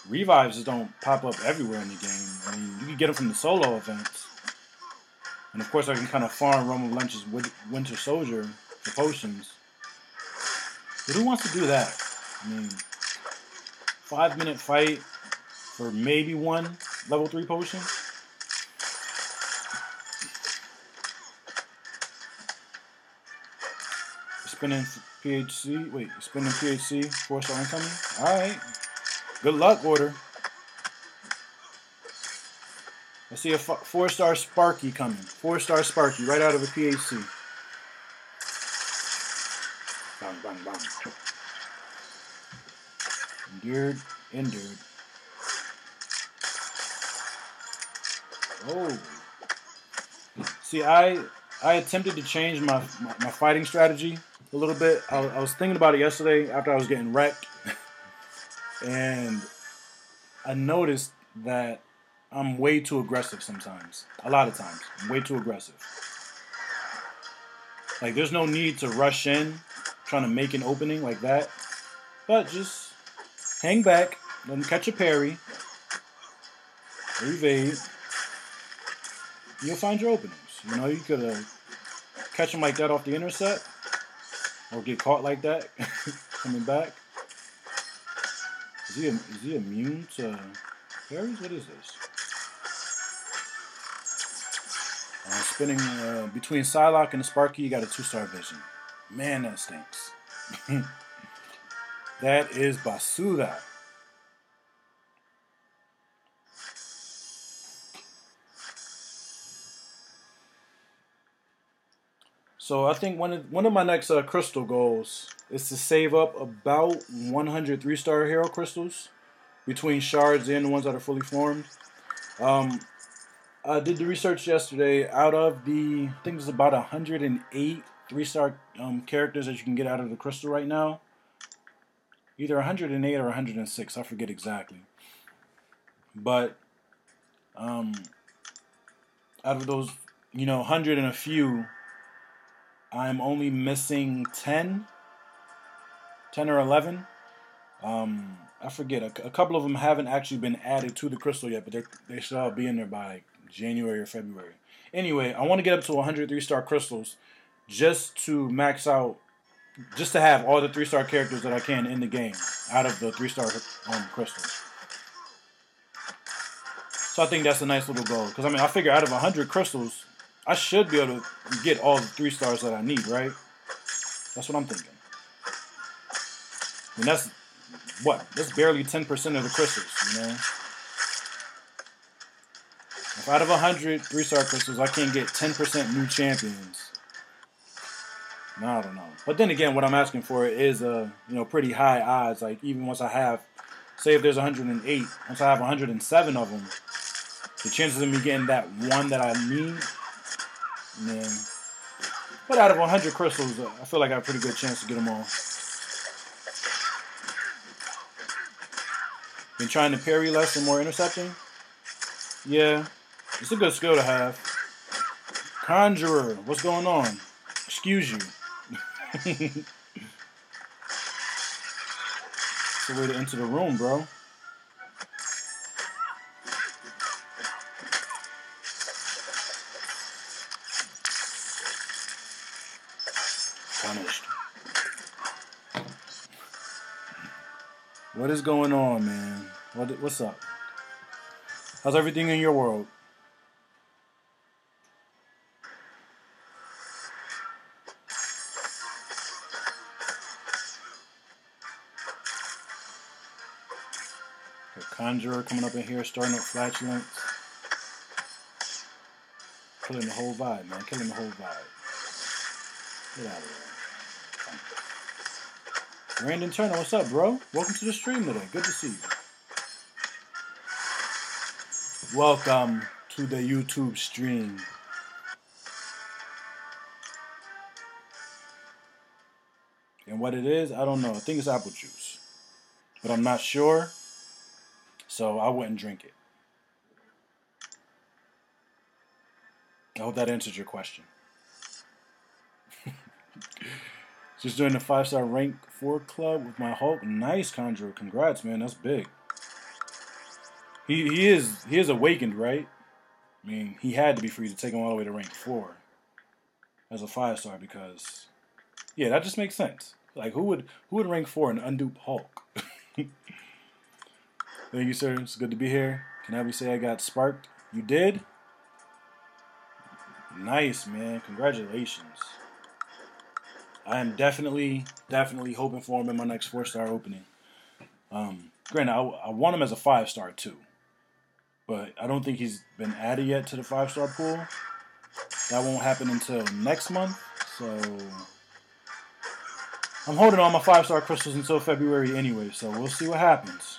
revives just don't pop up everywhere in the game. I mean, you can get them from the solo events, and of course I can kind of farm Rome of Lunch's Winter Soldier for potions. But who wants to do that? I mean, 5-minute fight for maybe one level 3 potion? Spinning PHC. Wait, spinning PHC. 4-star incoming. Alright. Good luck, Order. I see a 4-star Sparky coming. 4-star Sparky right out of a PHC. Bang, bang, bang. Endured. Oh. See, I attempted to change my fighting strategy a little bit. I was thinking about it yesterday after I was getting wrecked. And I noticed that I'm way too aggressive sometimes. A lot of times. I'm way too aggressive. Like, there's no need to rush in trying to make an opening like that. But just hang back, let him catch a parry, evade. You'll find your openings. You know, you could catch him like that off the intercept, or get caught like that coming back. Is he immune to parries? What is this? Spinning between Psylocke and the Sparky, you got a 2-star vision. Man, that stinks. That is basura. So I think one of my next crystal goals is to save up about 100 3-star hero crystals between shards and the ones that are fully formed. I did the research yesterday. Out of the, I think there's about 108 3-star characters that you can get out of the crystal right now. Either 108 or 106, I forget exactly. But out of those, 100 and a few, I'm only missing 10 or 11. I forget. A couple of them haven't actually been added to the crystal yet, but they should all be in there by January or February. Anyway, I want to get up to 100 3-star crystals just to max out, just to have all the 3-star characters that I can in the game out of the 3-star crystals. So I think that's a nice little goal. Because, I figure out of 100 crystals, I should be able to get all the 3-stars that I need, right? That's what I'm thinking. I mean, that's barely 10% of the crystals, you know? If out of 100 3-star crystals, I can't get 10% new champions, no, I don't know. But then again, what I'm asking for is pretty high odds. Like, even once I have, say if there's 108, once I have 107 of them, the chances of me getting that one that I need, man. But out of 100 crystals, I feel like I have a pretty good chance to get them all. Been trying to parry less and more intercepting? Yeah, it's a good skill to have. Conjurer, what's going on? Excuse you. That's the way to enter the room, bro. Punished. What is going on, man? What's up? How's everything in your world? The Conjurer coming up in here, starting up flatulence. Killing the whole vibe, man. Killing the whole vibe. Get out of here. Brandon Turner, what's up, bro? Welcome to the stream today. Good to see you. Welcome to the YouTube stream. And what it is, I don't know. I think it's apple juice. But I'm not sure. So I wouldn't drink it. I hope that answers your question. Just doing the 5-star rank 4 club with my Hulk. Nice, Conjurer. Congrats, man. That's big. He is awakened, right? I mean, he had to be free to take him all the way to rank 4 as a 5-star because, yeah, that just makes sense. Like, who would rank 4 and undupe Hulk? Thank you, sir. It's good to be here. Can I have you say I got sparked? You did? Nice, man. Congratulations. I am definitely hoping for him in my next 4-star opening. Granted, I want him as a 5-star too, but I don't think he's been added yet to the 5-star pool. That won't happen until next month, so I'm holding on my 5-star crystals until February anyway, so we'll see what happens.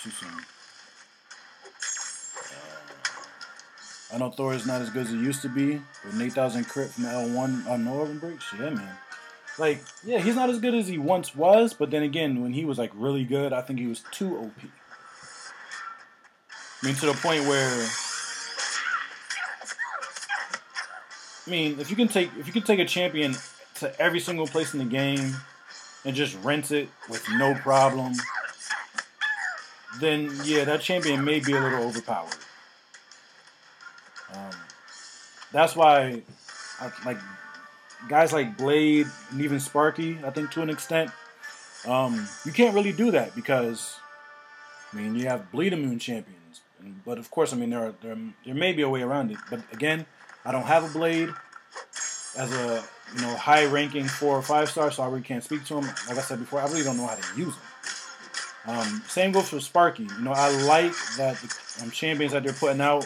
Too soon. I know Thor is not as good as he used to be, with an 8,000 crit from the L1 on no open breaks. Yeah, man. Like, yeah, he's not as good as he once was, but then again, when he was like really good, I think he was too OP. I mean, to the point where, I mean, if you can take a champion to every single place in the game and just rinse it with no problem, then yeah, that champion may be a little overpowered. That's why, like guys like Blade and even Sparky, I think to an extent, you can't really do that because, I mean, you have bleed immune champions, but of course, I mean there may be a way around it. But again, I don't have a Blade as a high ranking 4 or 5-star, so I really can't speak to him. Like I said before, I really don't know how to use him. Same goes for Sparky. I like that the champions that they're putting out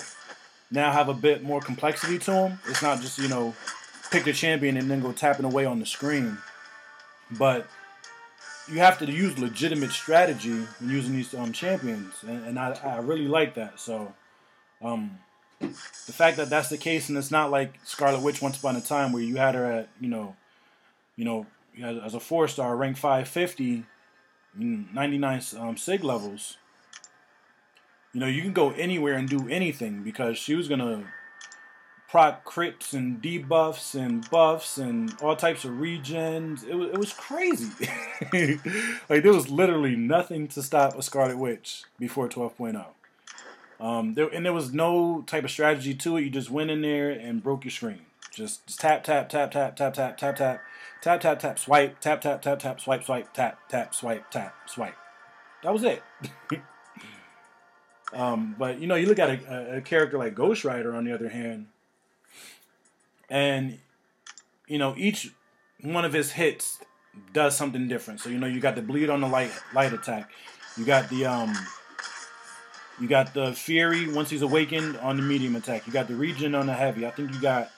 now have a bit more complexity to them. It's not just, pick the champion and then go tapping away on the screen. But you have to use legitimate strategy when using these champions. And I really like that. So the fact that that's the case, and it's not like Scarlet Witch once upon a time where you had her at, as a 4-star, rank 550, 99 SIG levels. You can go anywhere and do anything because she was going to proc crits and debuffs and buffs and all types of regens. It was crazy. Like, there was literally nothing to stop a Scarlet Witch before 12.0. There was no type of strategy to it. You just went in there and broke your screen. Just tap, tap, tap, tap, tap, tap, tap, tap, tap, tap, tap, swipe, tap, tap, tap, tap, swipe, swipe, tap, tap, swipe, tap, swipe. That was it. But you look at a character like Ghost Rider on the other hand, and each one of his hits does something different. So you got the bleed on the light attack, you got the Fury once he's awakened on the medium attack, you got the regen on the heavy. I think you got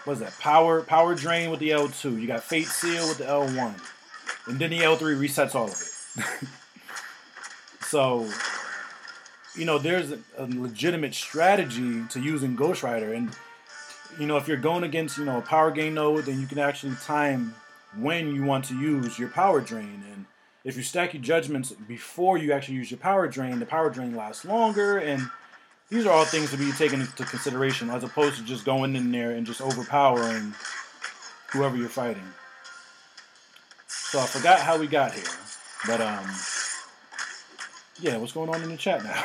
what's that, power drain with the L2, you got Fate Seal with the L1, and then the L3 resets all of it. So, there's a legitimate strategy to using Ghost Rider. And, if you're going against, a power gain node, then you can actually time when you want to use your power drain. And if you stack your judgments before you actually use your power drain, the power drain lasts longer. And These are all things to be taken into consideration as opposed to just going in there and just overpowering whoever you're fighting. So I forgot how we got here. But, yeah, what's going on in the chat now?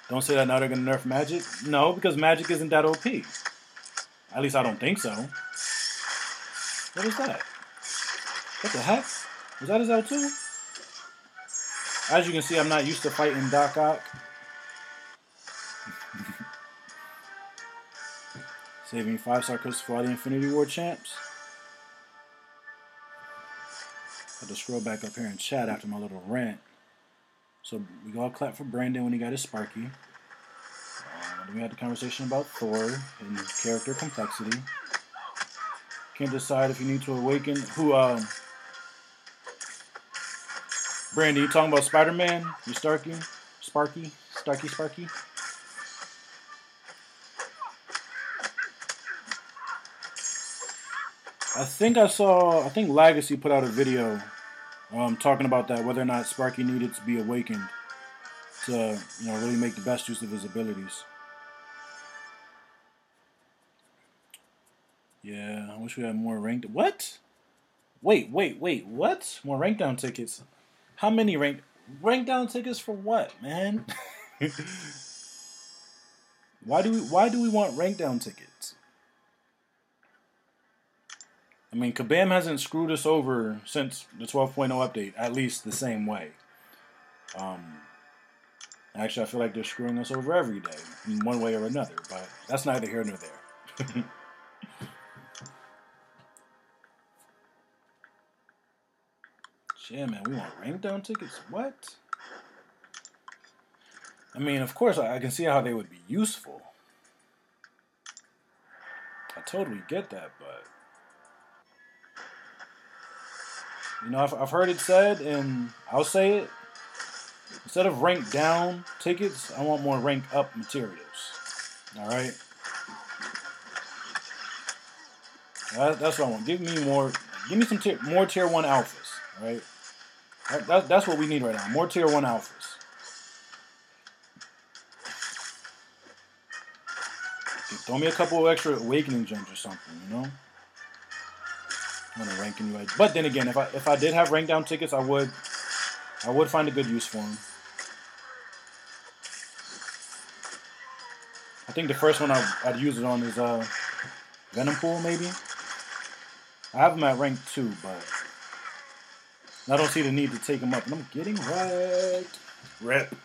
Don't say that now they're going to nerf Magic. No, because Magic isn't that OP. At least I don't think so. What is that? What the heck? Was that his L2? As you can see, I'm not used to fighting Doc Ock. Saving 5-star crystals for all the Infinity War champs. I have to scroll back up here and chat after my little rant. So we all clap for Brandon when he got his Sparky. Then we had the conversation about Thor and character complexity. Can't decide if you need to awaken. Brandon, you talking about Spider-Man? You Sparky? Sparky? Sparky? I think Legacy put out a video talking about that, whether or not Sparky needed to be awakened to, really make the best use of his abilities. Yeah, I wish we had more ranked. What? Wait, what? More rank down tickets? How many rank down tickets for what, man? Why do we want rank down tickets? I mean, Kabam hasn't screwed us over since the 12.0 update, at least the same way. Actually, I feel like they're screwing us over every day, in one way or another, but that's neither here nor there. Yeah, man, we want rank down tickets? What? I mean, of course, I can see how they would be useful. I totally get that, but... I've heard it said, and I'll say it. Instead of rank down tickets, I want more rank up materials. Alright? That's what I want. Give me some more tier 1 alphas. Alright? That's what we need right now. More tier 1 alphas. Throw me a couple of extra awakening gems or something, I'm gonna rank anyway. But then again, if I did have rank down tickets, I would find a good use for them. I think the first one I'd use it on is Venom Pool, maybe. I have them at rank 2, but I don't see the need to take them up. And I'm getting wrecked. Rip.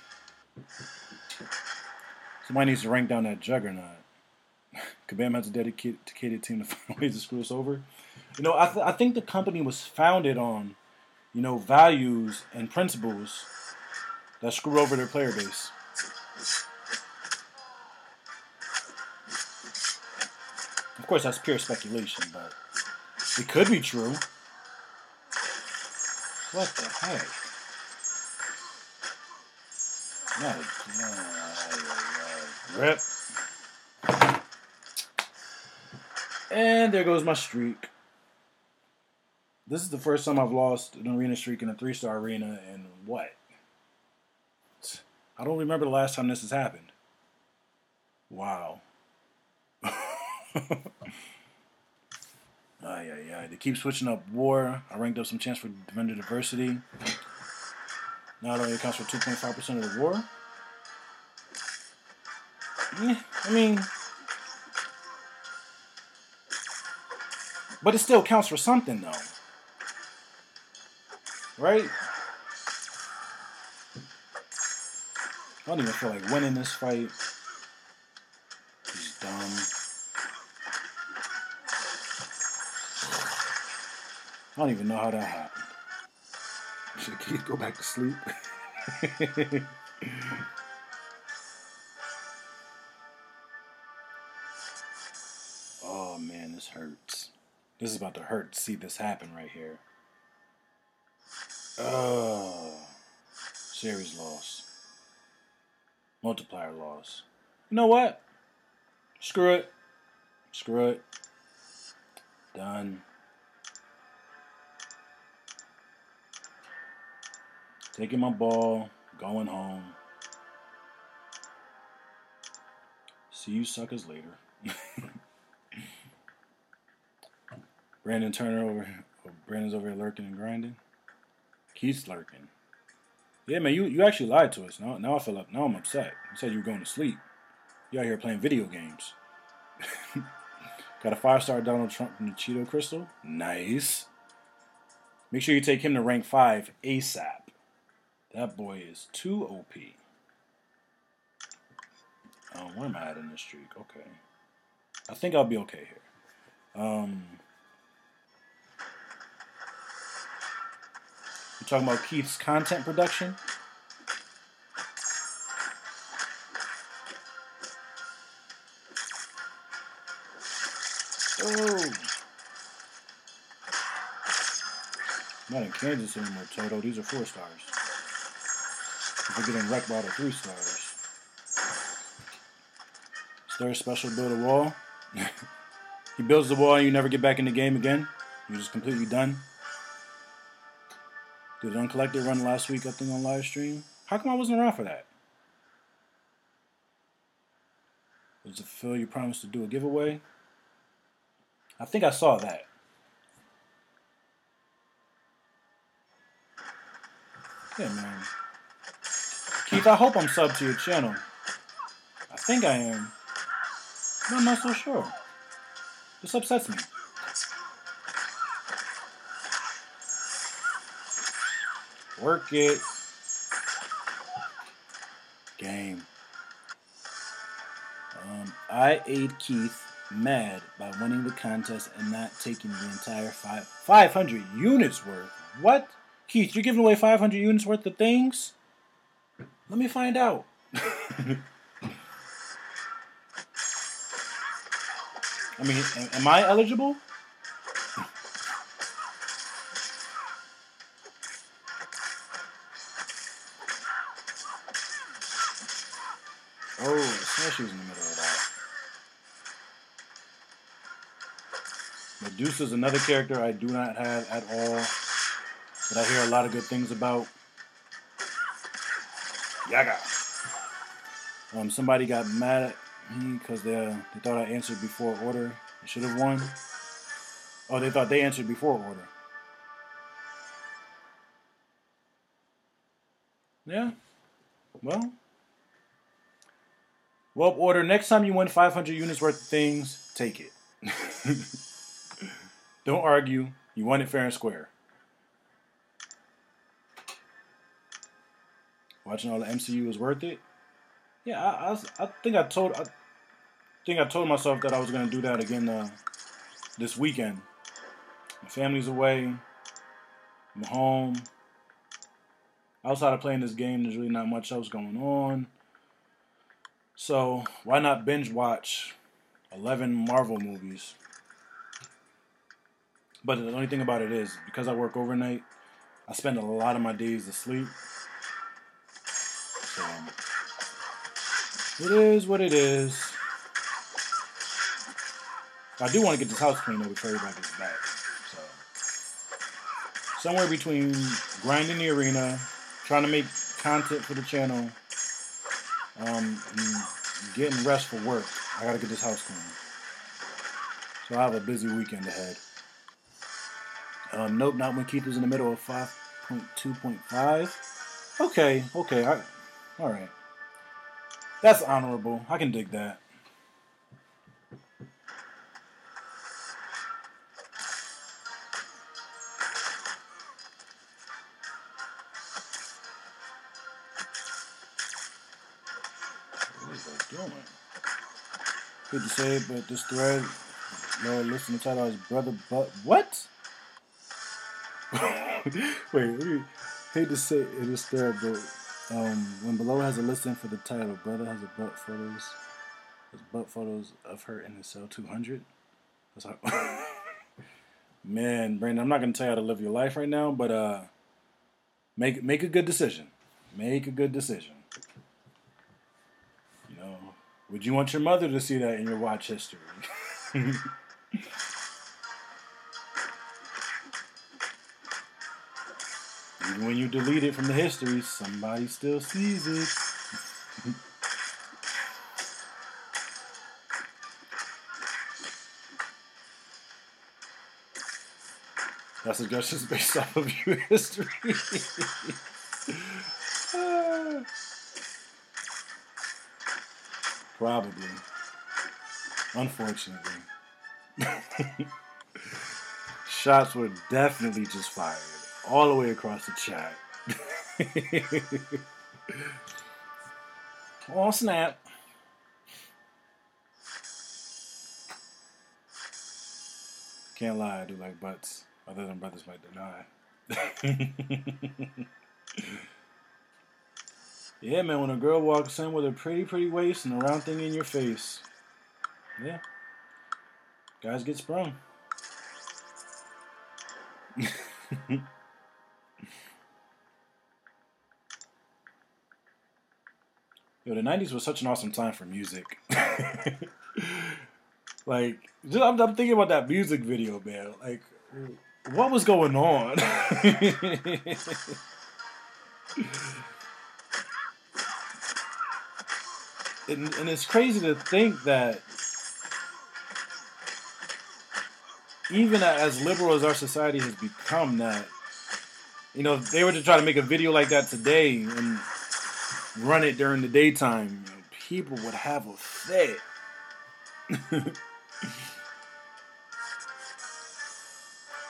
Somebody needs to rank down that Juggernaut. Kabam has a dedicated team to find ways to screw us over. I think the company was founded on, values and principles that screw over their player base. Of course, that's pure speculation, but it could be true. What the heck? Rip. And there goes my streak. This is the first time I've lost an arena streak in a 3-star arena in what? I don't remember the last time this has happened. Wow. They keep switching up war. I ranked up some chance for vendor diversity. Now it only accounts for 2.5% of the war. Yeah, I mean... But it still counts for something, though. Right? I don't even feel like winning this fight. It's dumb. I don't even know how that happened. Should Keith go back to sleep? Oh man, this hurts. This is about to hurt to see this happen right here. Series loss. Multiplier loss. You know what? Screw it. Screw it. Done. Taking my ball. Going home. See you suckers later. Brandon's over here lurking and grinding. Keith's lurking. Yeah, man, you actually lied to us. Now I feel up. Now I'm upset. You said you were going to sleep. You out here playing video games. Got a 5-star Donald Trump from the Cheeto Crystal. Nice. Make sure you take him to rank 5 ASAP. That boy is too OP. Oh, where am I at in this streak? Okay. I think I'll be okay here. We're talking about Keith's content production. Oh. Not in Kansas anymore, Toto. These are 4 stars. If we're getting wrecked by the 3 stars. Star special build a wall. He builds the wall and you never get back in the game again. You're just completely done. Did Uncollected run last week, I think, on live stream? How come I wasn't around for that? Was it Phil you promised to do a giveaway? I think I saw that. Yeah, man. Keith, I hope I'm subbed to your channel. I think I am. But I'm not so sure. This upsets me. Work it. Game. I aid Keith mad by winning the contest and not taking the entire 500 units worth. What? Keith, you're giving away 500 units worth of things? Let me find out. I mean, am I eligible? Oh, Smashy's in the middle of that. Medusa's another character I do not have at all, but I hear a lot of good things about. Yaga. Somebody got mad at me because they thought I answered before order. I should have won. Oh, they thought they answered before order. Yeah. Well, order. Next time you win 500 units worth of things, take it. Don't argue. You won it fair and square. Watching all the MCU is worth it. Yeah, I think I told myself that I was gonna do that again this weekend. My family's away. I'm home. Outside of playing this game, there's really not much else going on. So why not binge watch 11 Marvel movies? But the only thing about it is, because I work overnight, I spend a lot of my days asleep. So it is what it is. I do want to get this house cleaned up before everybody gets back. So somewhere between grinding the arena, trying to make content for the channel, and getting rest for work, I gotta get this house clean. So I have a busy weekend ahead. Nope, not when Keith was in the middle of 5.2.5. Okay, all right. That's honorable. I can dig that. What is that doing? Good to say, but this thread, Lord, listen to the title as Brother But. What? Wait, hate to say it is thread, but when below has a listen for the title, Brother has butt photos of her in his cell 200. That's how. Man, Brandon, I'm not gonna tell you how to live your life right now, but make a good decision. Make a good decision. You know, would you want your mother to see that in your watch history? Even when you delete it from the history, somebody still sees it. That suggestion is based off of your history. Probably. Unfortunately. Shots were definitely just fired. All the way across the chat. Oh, snap. Can't lie, I do like butts. Other than brothers might deny. Yeah, man, when a girl walks in with a pretty waist and a round thing in your face. Yeah. Guys get sprung. Yo, the 90s was such an awesome time for music. Like, I'm thinking about that music video, man. Like, what was going on? And it's crazy to think that even as liberal as our society has become, that, you know, if they were to try to make a video like that today and run it during the daytime, you know, people would have a fit.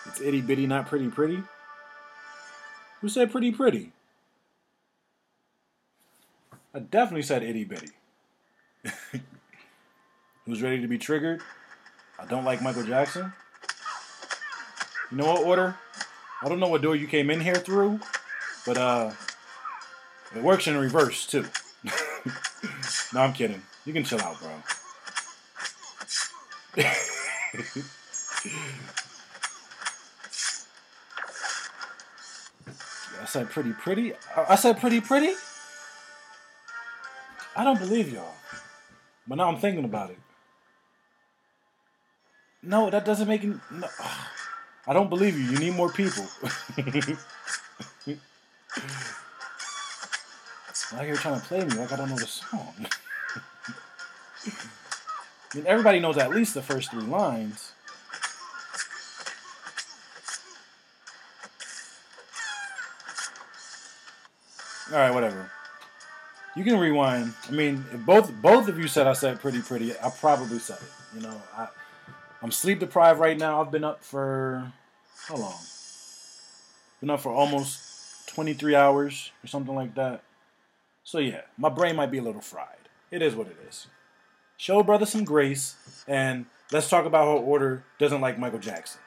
It's itty bitty, not pretty pretty. Who said pretty pretty? I definitely said itty bitty. Who's ready to be triggered? I don't like Michael Jackson. You know what, Order? I don't know what door you came in here through, but it works in reverse too. No, I'm kidding. You can chill out, bro. I said pretty pretty. I said pretty pretty. I don't believe y'all, but now I'm thinking about it. No, that doesn't make it. No. I don't believe you. You need more people. Why are you trying to play me like I don't know the song? I mean, everybody knows at least the first 3 lines. All right, whatever. You can rewind. I mean, if both of you said I said pretty pretty, I probably said it. You know, I'm sleep deprived right now. I've been up for how long? Been up for almost 23 hours or something like that. So yeah, my brain might be a little fried. It is what it is. Show a brother some grace, and let's talk about how Order doesn't like Michael Jackson.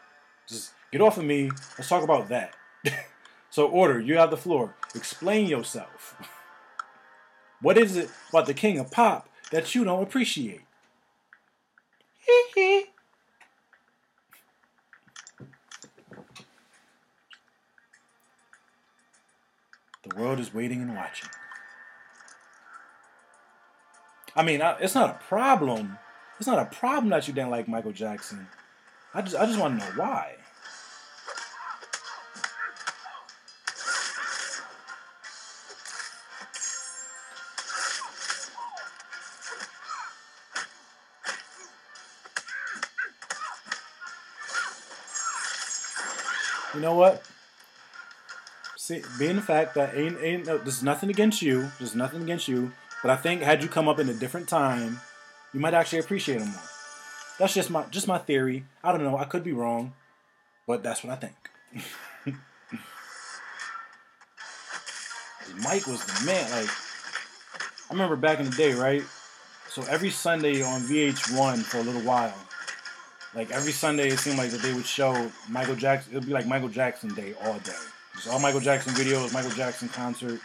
Just get off of me. Let's talk about that. So Order, you have the floor. Explain yourself. What is it about the king of pop that you don't appreciate? The world is waiting and watching. I mean, it's not a problem. It's not a problem that you didn't like Michael Jackson. I just want to know why. You know what? See, being the fact that there's nothing against you. There's nothing against you. But I think had you come up in a different time, you might actually appreciate him more. That's just my theory. I don't know. I could be wrong, but that's what I think. Mike was the man. Like, I remember back in the day, right? So every Sunday on VH1 for a little while, like every Sunday it seemed like that they would show Michael Jackson. It would be like Michael Jackson Day all day. Just all Michael Jackson videos, Michael Jackson concerts.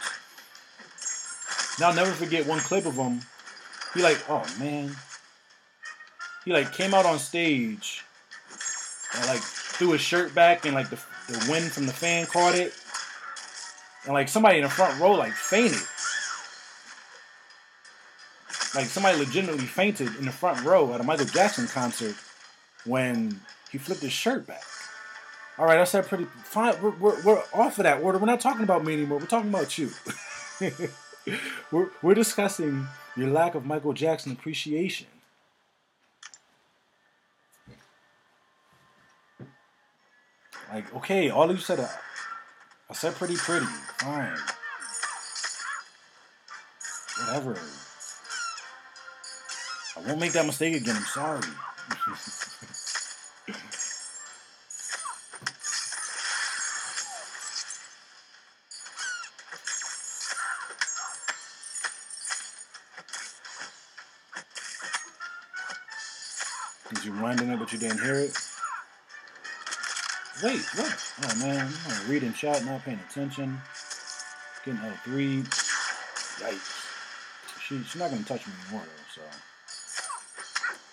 Now I'll never forget one clip of him. He like, oh man. He like came out on stage and like threw his shirt back and like the wind from the fan caught it. And like somebody in the front row like fainted. Like somebody legitimately fainted in the front row at a Michael Jackson concert when he flipped his shirt back. All right, I said pretty fine. We're off of that order. We're not talking about me anymore. We're talking about you. we're discussing your lack of Michael Jackson appreciation. Like, okay, all you said, I said pretty. Fine. Whatever. I won't make that mistake again. I'm sorry. Did you winding it, but you didn't hear it? Wait, what? Oh man, I'm reading chat, not paying attention. Getting L3. Yikes. She's not gonna touch me anymore though, so.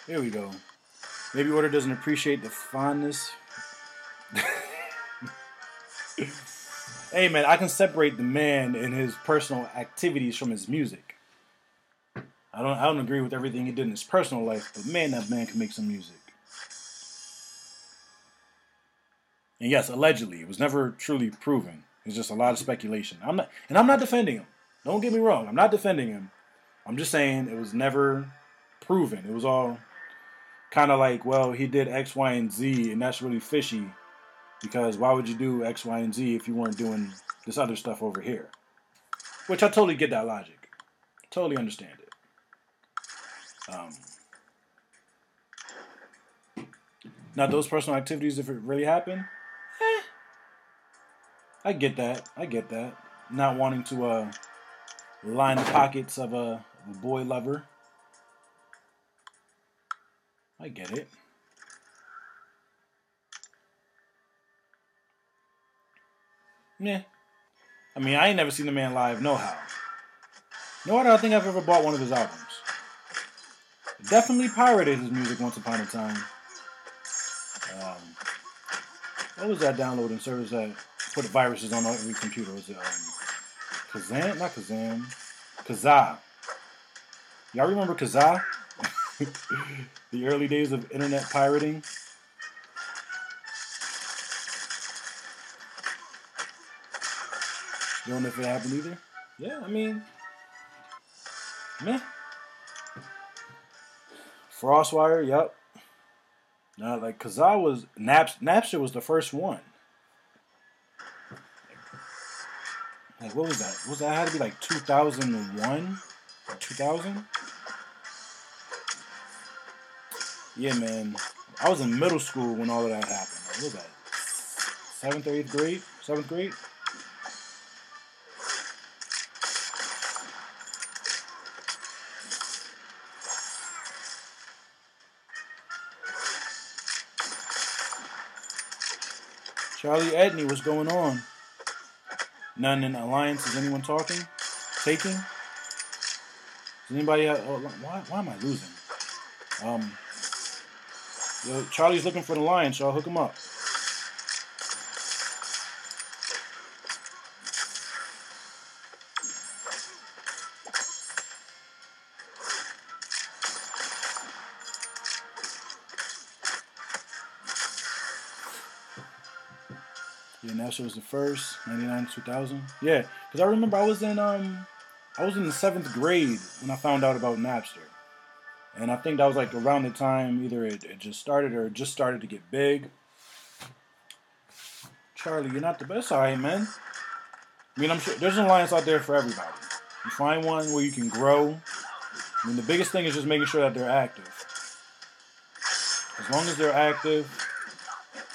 Here we go. Maybe Order doesn't appreciate the fondness. Hey man, I can separate the man and his personal activities from his music. I don't agree with everything he did in his personal life, but man, that man can make some music. And yes, allegedly, it was never truly proven. It's just a lot of speculation. I'm not defending him. Don't get me wrong. I'm not defending him. I'm just saying it was never proven. It was all kind of like, well, he did X, Y, and Z, and that's really fishy because why would you do X, Y, and Z if you weren't doing this other stuff over here? Which I totally get that logic. Totally understand it. Now, those personal activities, if it really happened, I get that. Not wanting to line the pockets of a boy lover. I get it. Yeah. I mean, I ain't never seen the man live, no how. Nor I don't think I've ever bought one of his albums. Definitely pirated his music once upon a time. What was that downloading service that put viruses on every computer? Was it Kazam? Not Kazam. Kazaa. Y'all remember Kazaa? The early days of internet pirating. You don't know if it happened either? Yeah, I mean, meh. Frostwire, yep. Now, like Kazaa was Napster was the first one. Like, what was that? Was that had to be like 2001, 2000? Yeah, man. I was in middle school when all of that happened. Like, what was that? Seventh or eighth grade? Seventh grade? Charlie Edney, what's going on? None in Alliance. Is anyone talking? Taking? Does anybody have, why am I losing? Yo, Charlie's looking for the Lions, so I'll hook him up. Yeah, Napster was the first, 99, 2000. Yeah, because I remember I was in the 7th grade when I found out about Napster. And I think that was like around the time either it just started or it just started to get big. Charlie, you're not the best. All right, man. I mean, I'm sure there's an alliance out there for everybody. You find one where you can grow. I mean, the biggest thing is just making sure that they're active. As long as they're active,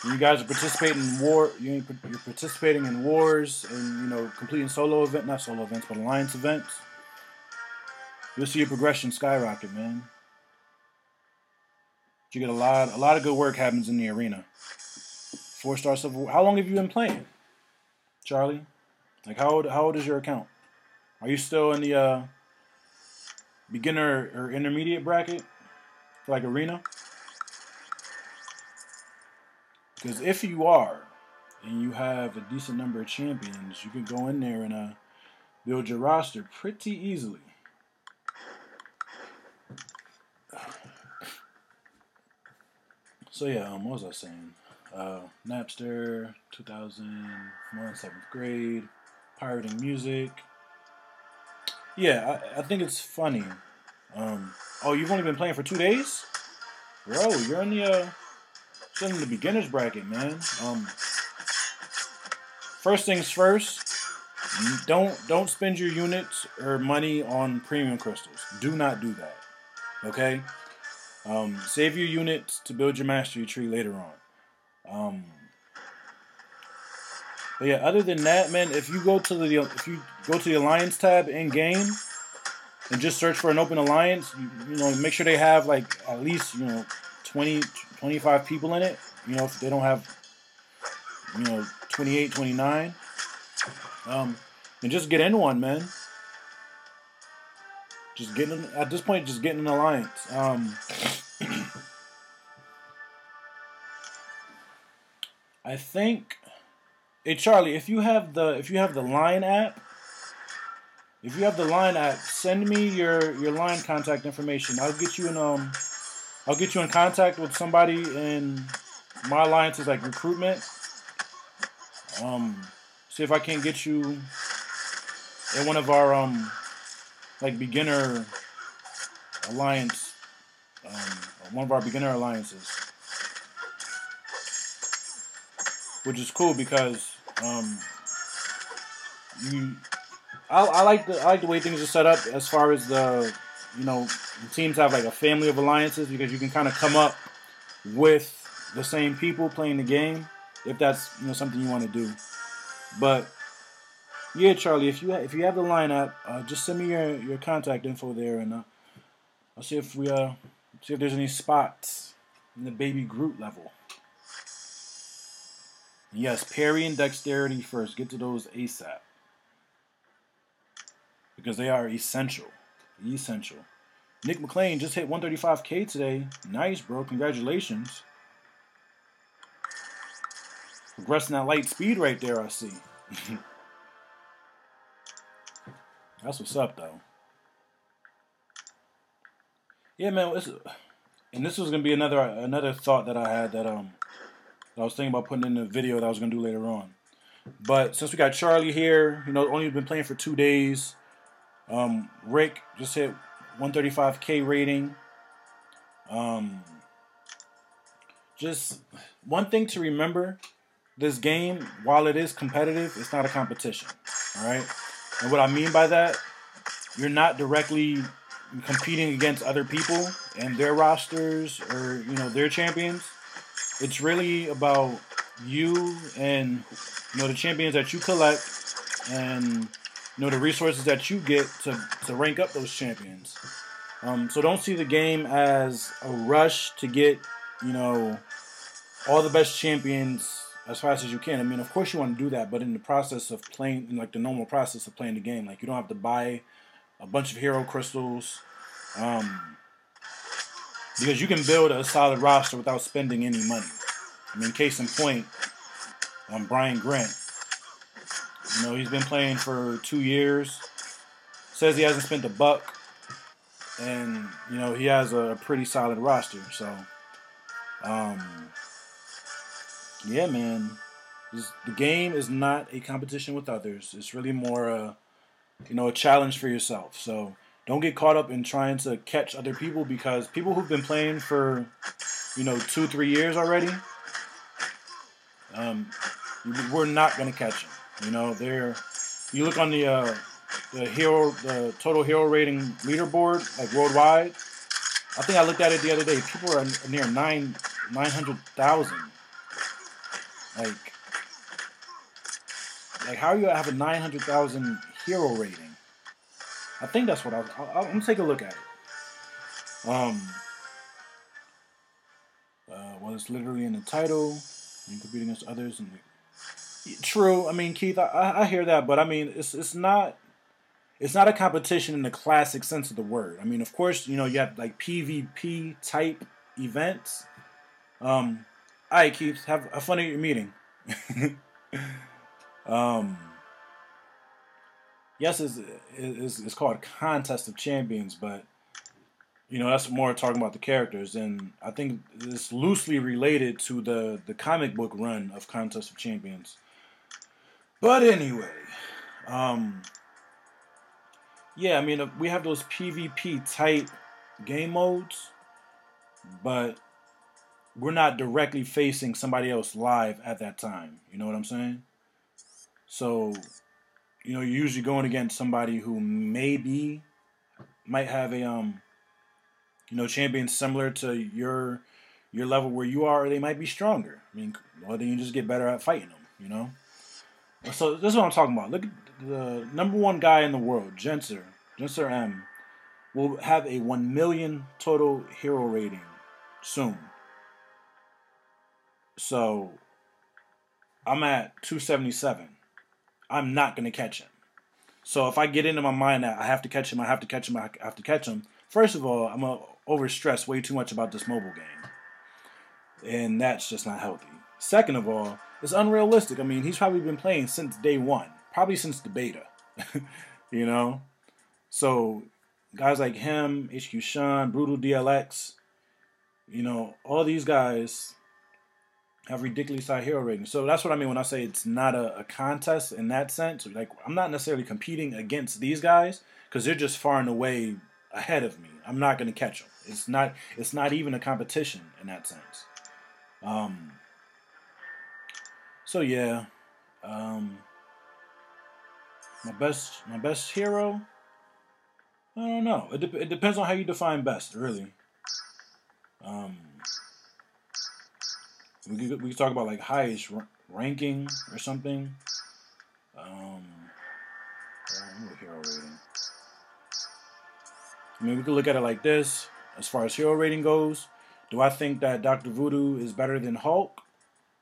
you guys are participating in war. You're participating in wars and completing not solo events, but alliance events. You'll see your progression skyrocket, man. You get a lot of good work happens in the arena. 4-star Civil War. How long have you been playing, Charlie? Like how old is your account? Are you still in the beginner or intermediate bracket for like arena? Because if you are, and you have a decent number of champions, you can go in there and build your roster pretty easily. So yeah, what was I saying? Napster, 2001, 7th grade, pirating music. Yeah, I think it's funny. Oh, you've only been playing for 2 days, bro. You're in still in the beginners bracket, man. First things first. Don't spend your units or money on premium crystals. Do not do that. Okay. Save your units to build your mastery tree later on. Um, but yeah, other than that, man, if you go to the alliance tab in game and just search for an open alliance, make sure they have like at least 20, 25 people in it. If they don't have 28, 29, and just get in one, man. Just getting at this point, just getting an alliance. I think, hey Charlie, if you have the Line app, send me your Line contact information. I'll get you in contact with somebody in my alliance's like recruitment. See if I can get you in one of our like beginner alliance, one of our beginner alliances, which is cool because I like the way things are set up as far as the teams have like a family of alliances because you can kind of come up with the same people playing the game if that's something you want to do. But yeah, Charlie, if you have the lineup, just send me your contact info there, and I'll see if there's any spots in the baby Groot level. And yes, parry and dexterity first. Get to those ASAP because they are essential. Essential. Nick McLean just hit 135K today. Nice, bro. Congratulations. Progressing that light speed right there, I see. That's what's up, though. Yeah, man. And this was gonna be another thought that I had that I was thinking about putting in the video that I was gonna do later on. But since we got Charlie here, only been playing for 2 days. Rick just hit 135K rating. Just one thing to remember: this game, while it is competitive, it's not a competition. All right. And what I mean by that, you're not directly competing against other people and their rosters or their champions. It's really about you and the champions that you collect and the resources that you get to rank up those champions. So don't see the game as a rush to get all the best champions as fast as you can. I mean, of course you want to do that, but in the process of playing, like the normal process of playing the game, like you don't have to buy a bunch of hero crystals, because you can build a solid roster without spending any money. I mean, case in point, Brian Grant. He's been playing for 2 years. Says he hasn't spent a buck, and he has a pretty solid roster. So, yeah, man. The game is not a competition with others. It's really more a challenge for yourself. So don't get caught up in trying to catch other people because people who've been playing for 2-3 years already, we're not gonna catch them. You look on the total hero rating leaderboard like worldwide. I think I looked at it the other day. People are near 900,000. Like how you have a 900,000 hero rating? I think that's what I'm gonna take a look at it. Well, it's literally in the title. You compete against others, true. I mean, Keith, I hear that, but I mean, it's not a competition in the classic sense of the word. I mean, of course, you have like PvP type events. All right, Keith, have fun at your meeting. Yes, it's called Contest of Champions, but that's more talking about the characters, and I think it's loosely related to the comic book run of Contest of Champions. But anyway, um, yeah, I mean we have those PvP type game modes, but we're not directly facing somebody else live at that time. You know what I'm saying? So, you're usually going against somebody who maybe might have a champion similar to your level where you are, or they might be stronger. I mean, well, then you just get better at fighting them. So this is what I'm talking about. Look at the number one guy in the world, Jenser M, will have a 1 million total hero rating soon. So I'm at 277. I'm not gonna catch him. So if I get into my mind that I have to catch him, I have to catch him, I have to catch him. First of all, I'm gonna overstress way too much about this mobile game, and that's just not healthy. Second of all, it's unrealistic. I mean, he's probably been playing since day one, probably since the beta. you know, so guys like him, HQ Sean, Brutal DLX, all these guys have ridiculous high hero ratings. So that's what I mean when I say it's not a contest in that sense. Like, I'm not necessarily competing against these guys because they're just far and away ahead of me. I'm not going to catch them. It's not even a competition in that sense. So yeah, my best hero. I don't know. It depends on how you define best, really. Um, we could talk about like highest ranking or something. Hero rating. I mean, we could look at it like this. As far as hero rating goes, do I think that Dr. Voodoo is better than Hulk?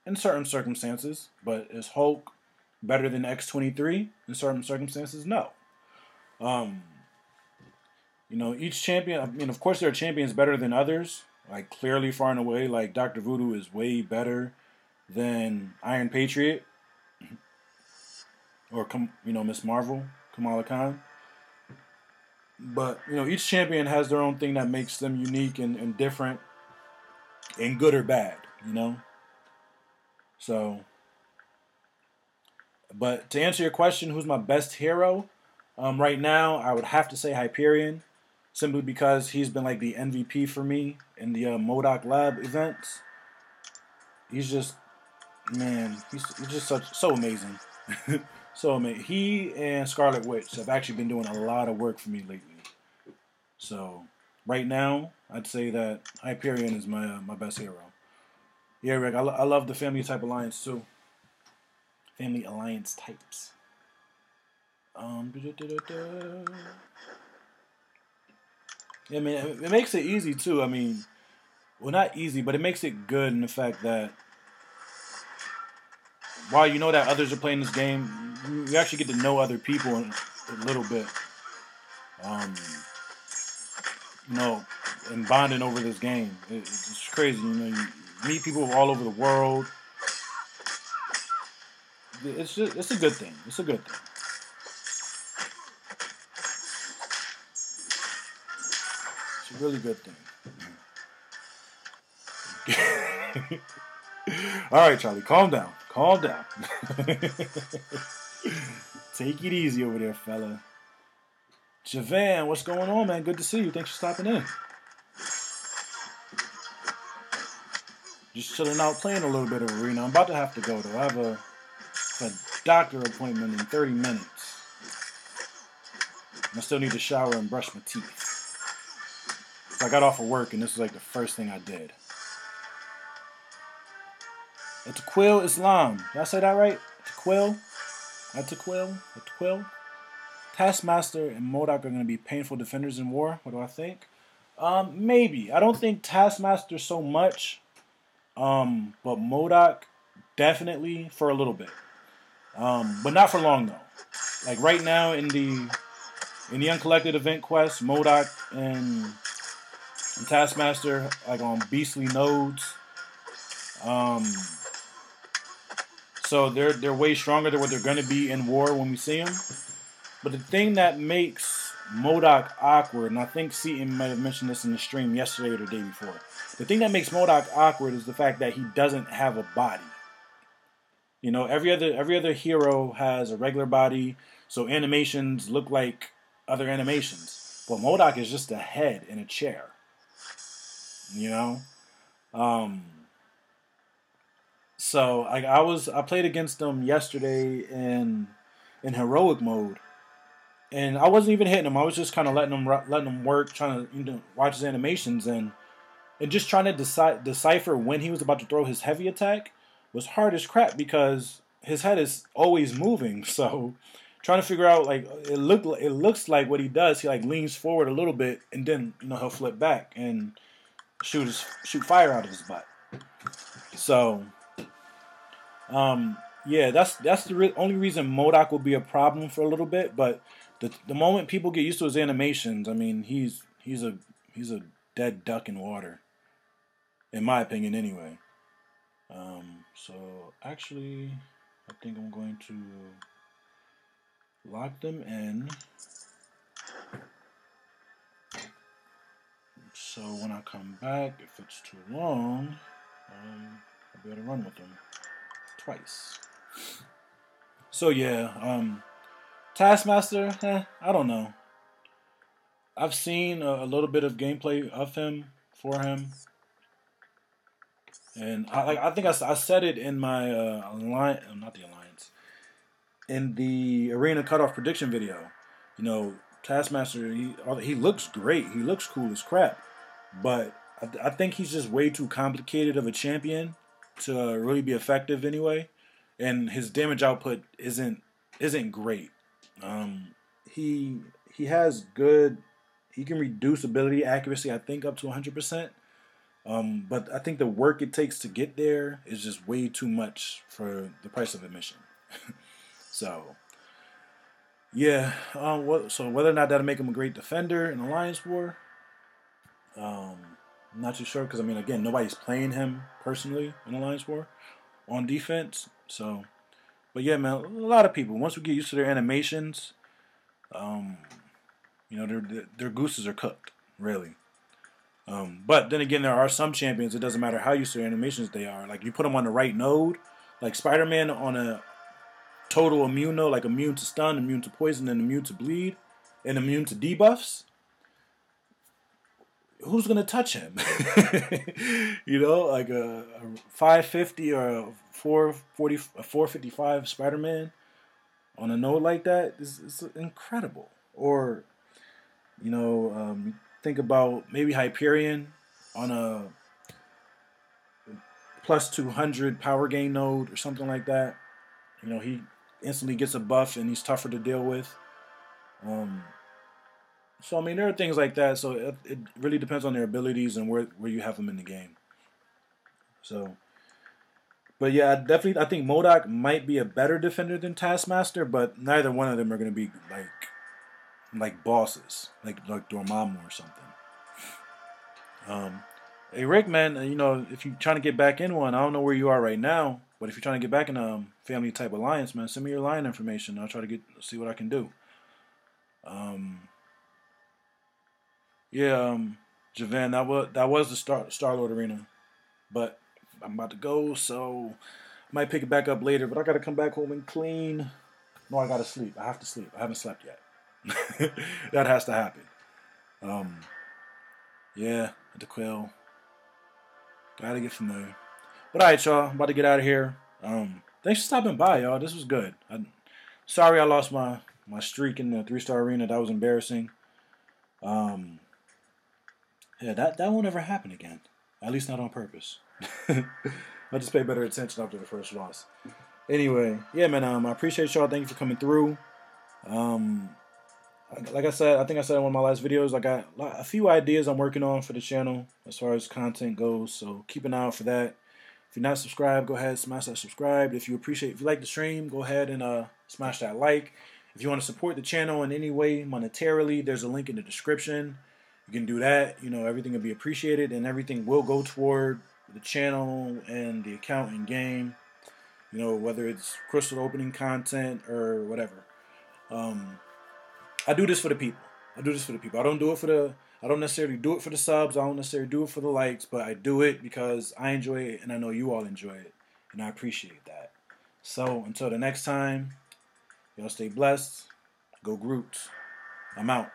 In certain circumstances. But is Hulk better than X-23? In certain circumstances, no. Each champion, I mean, of course there are champions better than others. Like, clearly far and away, like, Dr. Voodoo is way better than Iron Patriot. Or, Miss Marvel, Kamala Khan. But, each champion has their own thing that makes them unique and different and good or bad, So, but to answer your question, who's my best hero? Right now, I would have to say Hyperion, simply because he's been like the MVP for me in the MODOK Lab events. He's just, man, he's just so amazing. So amazing. He and Scarlet Witch have actually been doing a lot of work for me lately. So right now, I'd say that Hyperion is my best hero. Yeah, Rick, I love the Family Type Alliance too. Family Alliance types. Yeah, I mean, it makes it easy too. I mean, well, not easy, but it makes it good in the fact that while you know that others are playing this game, you actually get to know other people a little bit. And bonding over this game. It's crazy. You meet people all over the world. It's a good thing. It's a good thing. It's a really good thing. All right, Charlie, calm down. Calm down. Take it easy over there, fella. Javan, what's going on, man? Good to see you. Thanks for stopping in. Just chilling out, playing a little bit of Arena. I'm about to have to go, though. I have a doctor appointment in 30 minutes. I still need to shower and brush my teeth. So I got off of work, and this is like the first thing I did. It's Quill Islam. Did I say that right? Quill? Quill? Taskmaster and MODOK are going to be painful defenders in war. What do I think? Maybe. I don't think Taskmaster so much. But MODOK definitely for a little bit. But not for long though. Like right now in the Uncollected event quest, MODOK and Taskmaster like on beastly nodes. So they're way stronger than what they're going to be in war when we see them. But the thing that makes MODOK awkward, and I think Seaton might have mentioned this in the stream yesterday or the day before. The thing that makes MODOK awkward is the fact that he doesn't have a body. You know, every other hero has a regular body, so animations look like other animations. But MODOK is just a head in a chair. You know? So I played against him yesterday in heroic mode, and I wasn't even hitting him. I was just kind of letting him work, trying to watch his animations and just trying to decipher when he was about to throw his heavy attack was hard as crap because his head is always moving. So trying to figure out like it looks like what he does. He like leans forward a little bit and then he'll flip back and shoot fire out of his butt. So yeah, that's the only reason MODOK will be a problem for a little bit. But the moment people get used to his animations, I mean he's a dead duck in water. In my opinion, anyway. So actually, I think I'm going to lock them in. So when I come back, if it's too long, I'll be able to run with them twice. So yeah, Taskmaster, I don't know. I've seen a little bit of gameplay of him for him. And I think I said it in my not the alliance, in the arena cutoff prediction video. You know, Taskmaster, he looks great. He looks cool as crap, but I think he's just way too complicated of a champion to really be effective anyway. And his damage output isn't great. He has good. He can reduce ability accuracy, I think, up to 100%. But I think the work it takes to get there is just way too much for the price of admission. So, yeah. So whether or not that'll make him a great defender in Alliance War, I'm not too sure because I mean, again, nobody's playing him personally in Alliance War on defense. So, but yeah, man, a lot of people once we get used to their animations, their gooses are cooked, really. But then again, there are some champions. It doesn't matter how used to their animations they are. Like you put them on the right node, like Spider-Man on a total immune node, like immune to stun, immune to poison, and immune to bleed, and immune to debuffs. Who's gonna touch him? Like a 550 or a 440, a 455 Spider-Man on a node like that is incredible. Or think about maybe Hyperion on a plus 200 power gain node or something like that. He instantly gets a buff and he's tougher to deal with. So, I mean, there are things like that. So, it really depends on their abilities and where you have them in the game. So, but yeah, I think MODOK might be a better defender than Taskmaster, but neither one of them are going to be like bosses, like Dormammu or something. Hey Rick, man, if you're trying to get back in one, I don't know where you are right now, but if you're trying to get back in a family type alliance, man, send me your line information. I'll try to see what I can do. Javan, that was the Star-Lord arena, but I'm about to go, so I might pick it back up later. But I gotta come back home and clean. No, I gotta sleep. I have to sleep. I haven't slept yet. That has to happen. Yeah, the quill. Gotta get familiar. But alright, y'all. I'm about to get out of here. Thanks for stopping by, y'all. This was good. Sorry I lost my streak in the 3-star arena. That was embarrassing. Yeah, that won't ever happen again. At least not on purpose. I'll just pay better attention after the first loss. Anyway, yeah, man. I appreciate y'all. Thank you for coming through. Like I said, I think I said in one of my last videos, I got a few ideas I'm working on for the channel as far as content goes. So keep an eye out for that. If you're not subscribed, go ahead, smash that subscribe. If you like the stream, go ahead and smash that like. If you want to support the channel in any way monetarily, there's a link in the description. You can do that. Everything will be appreciated, and everything will go toward the channel and the account and game. Whether it's crystal opening content or whatever. I do this for the people. I do this for the people. I don't necessarily do it for the subs. I don't necessarily do it for the likes, but I do it because I enjoy it and I know you all enjoy it, and I appreciate that. So until the next time, y'all stay blessed. Go Groots. I'm out.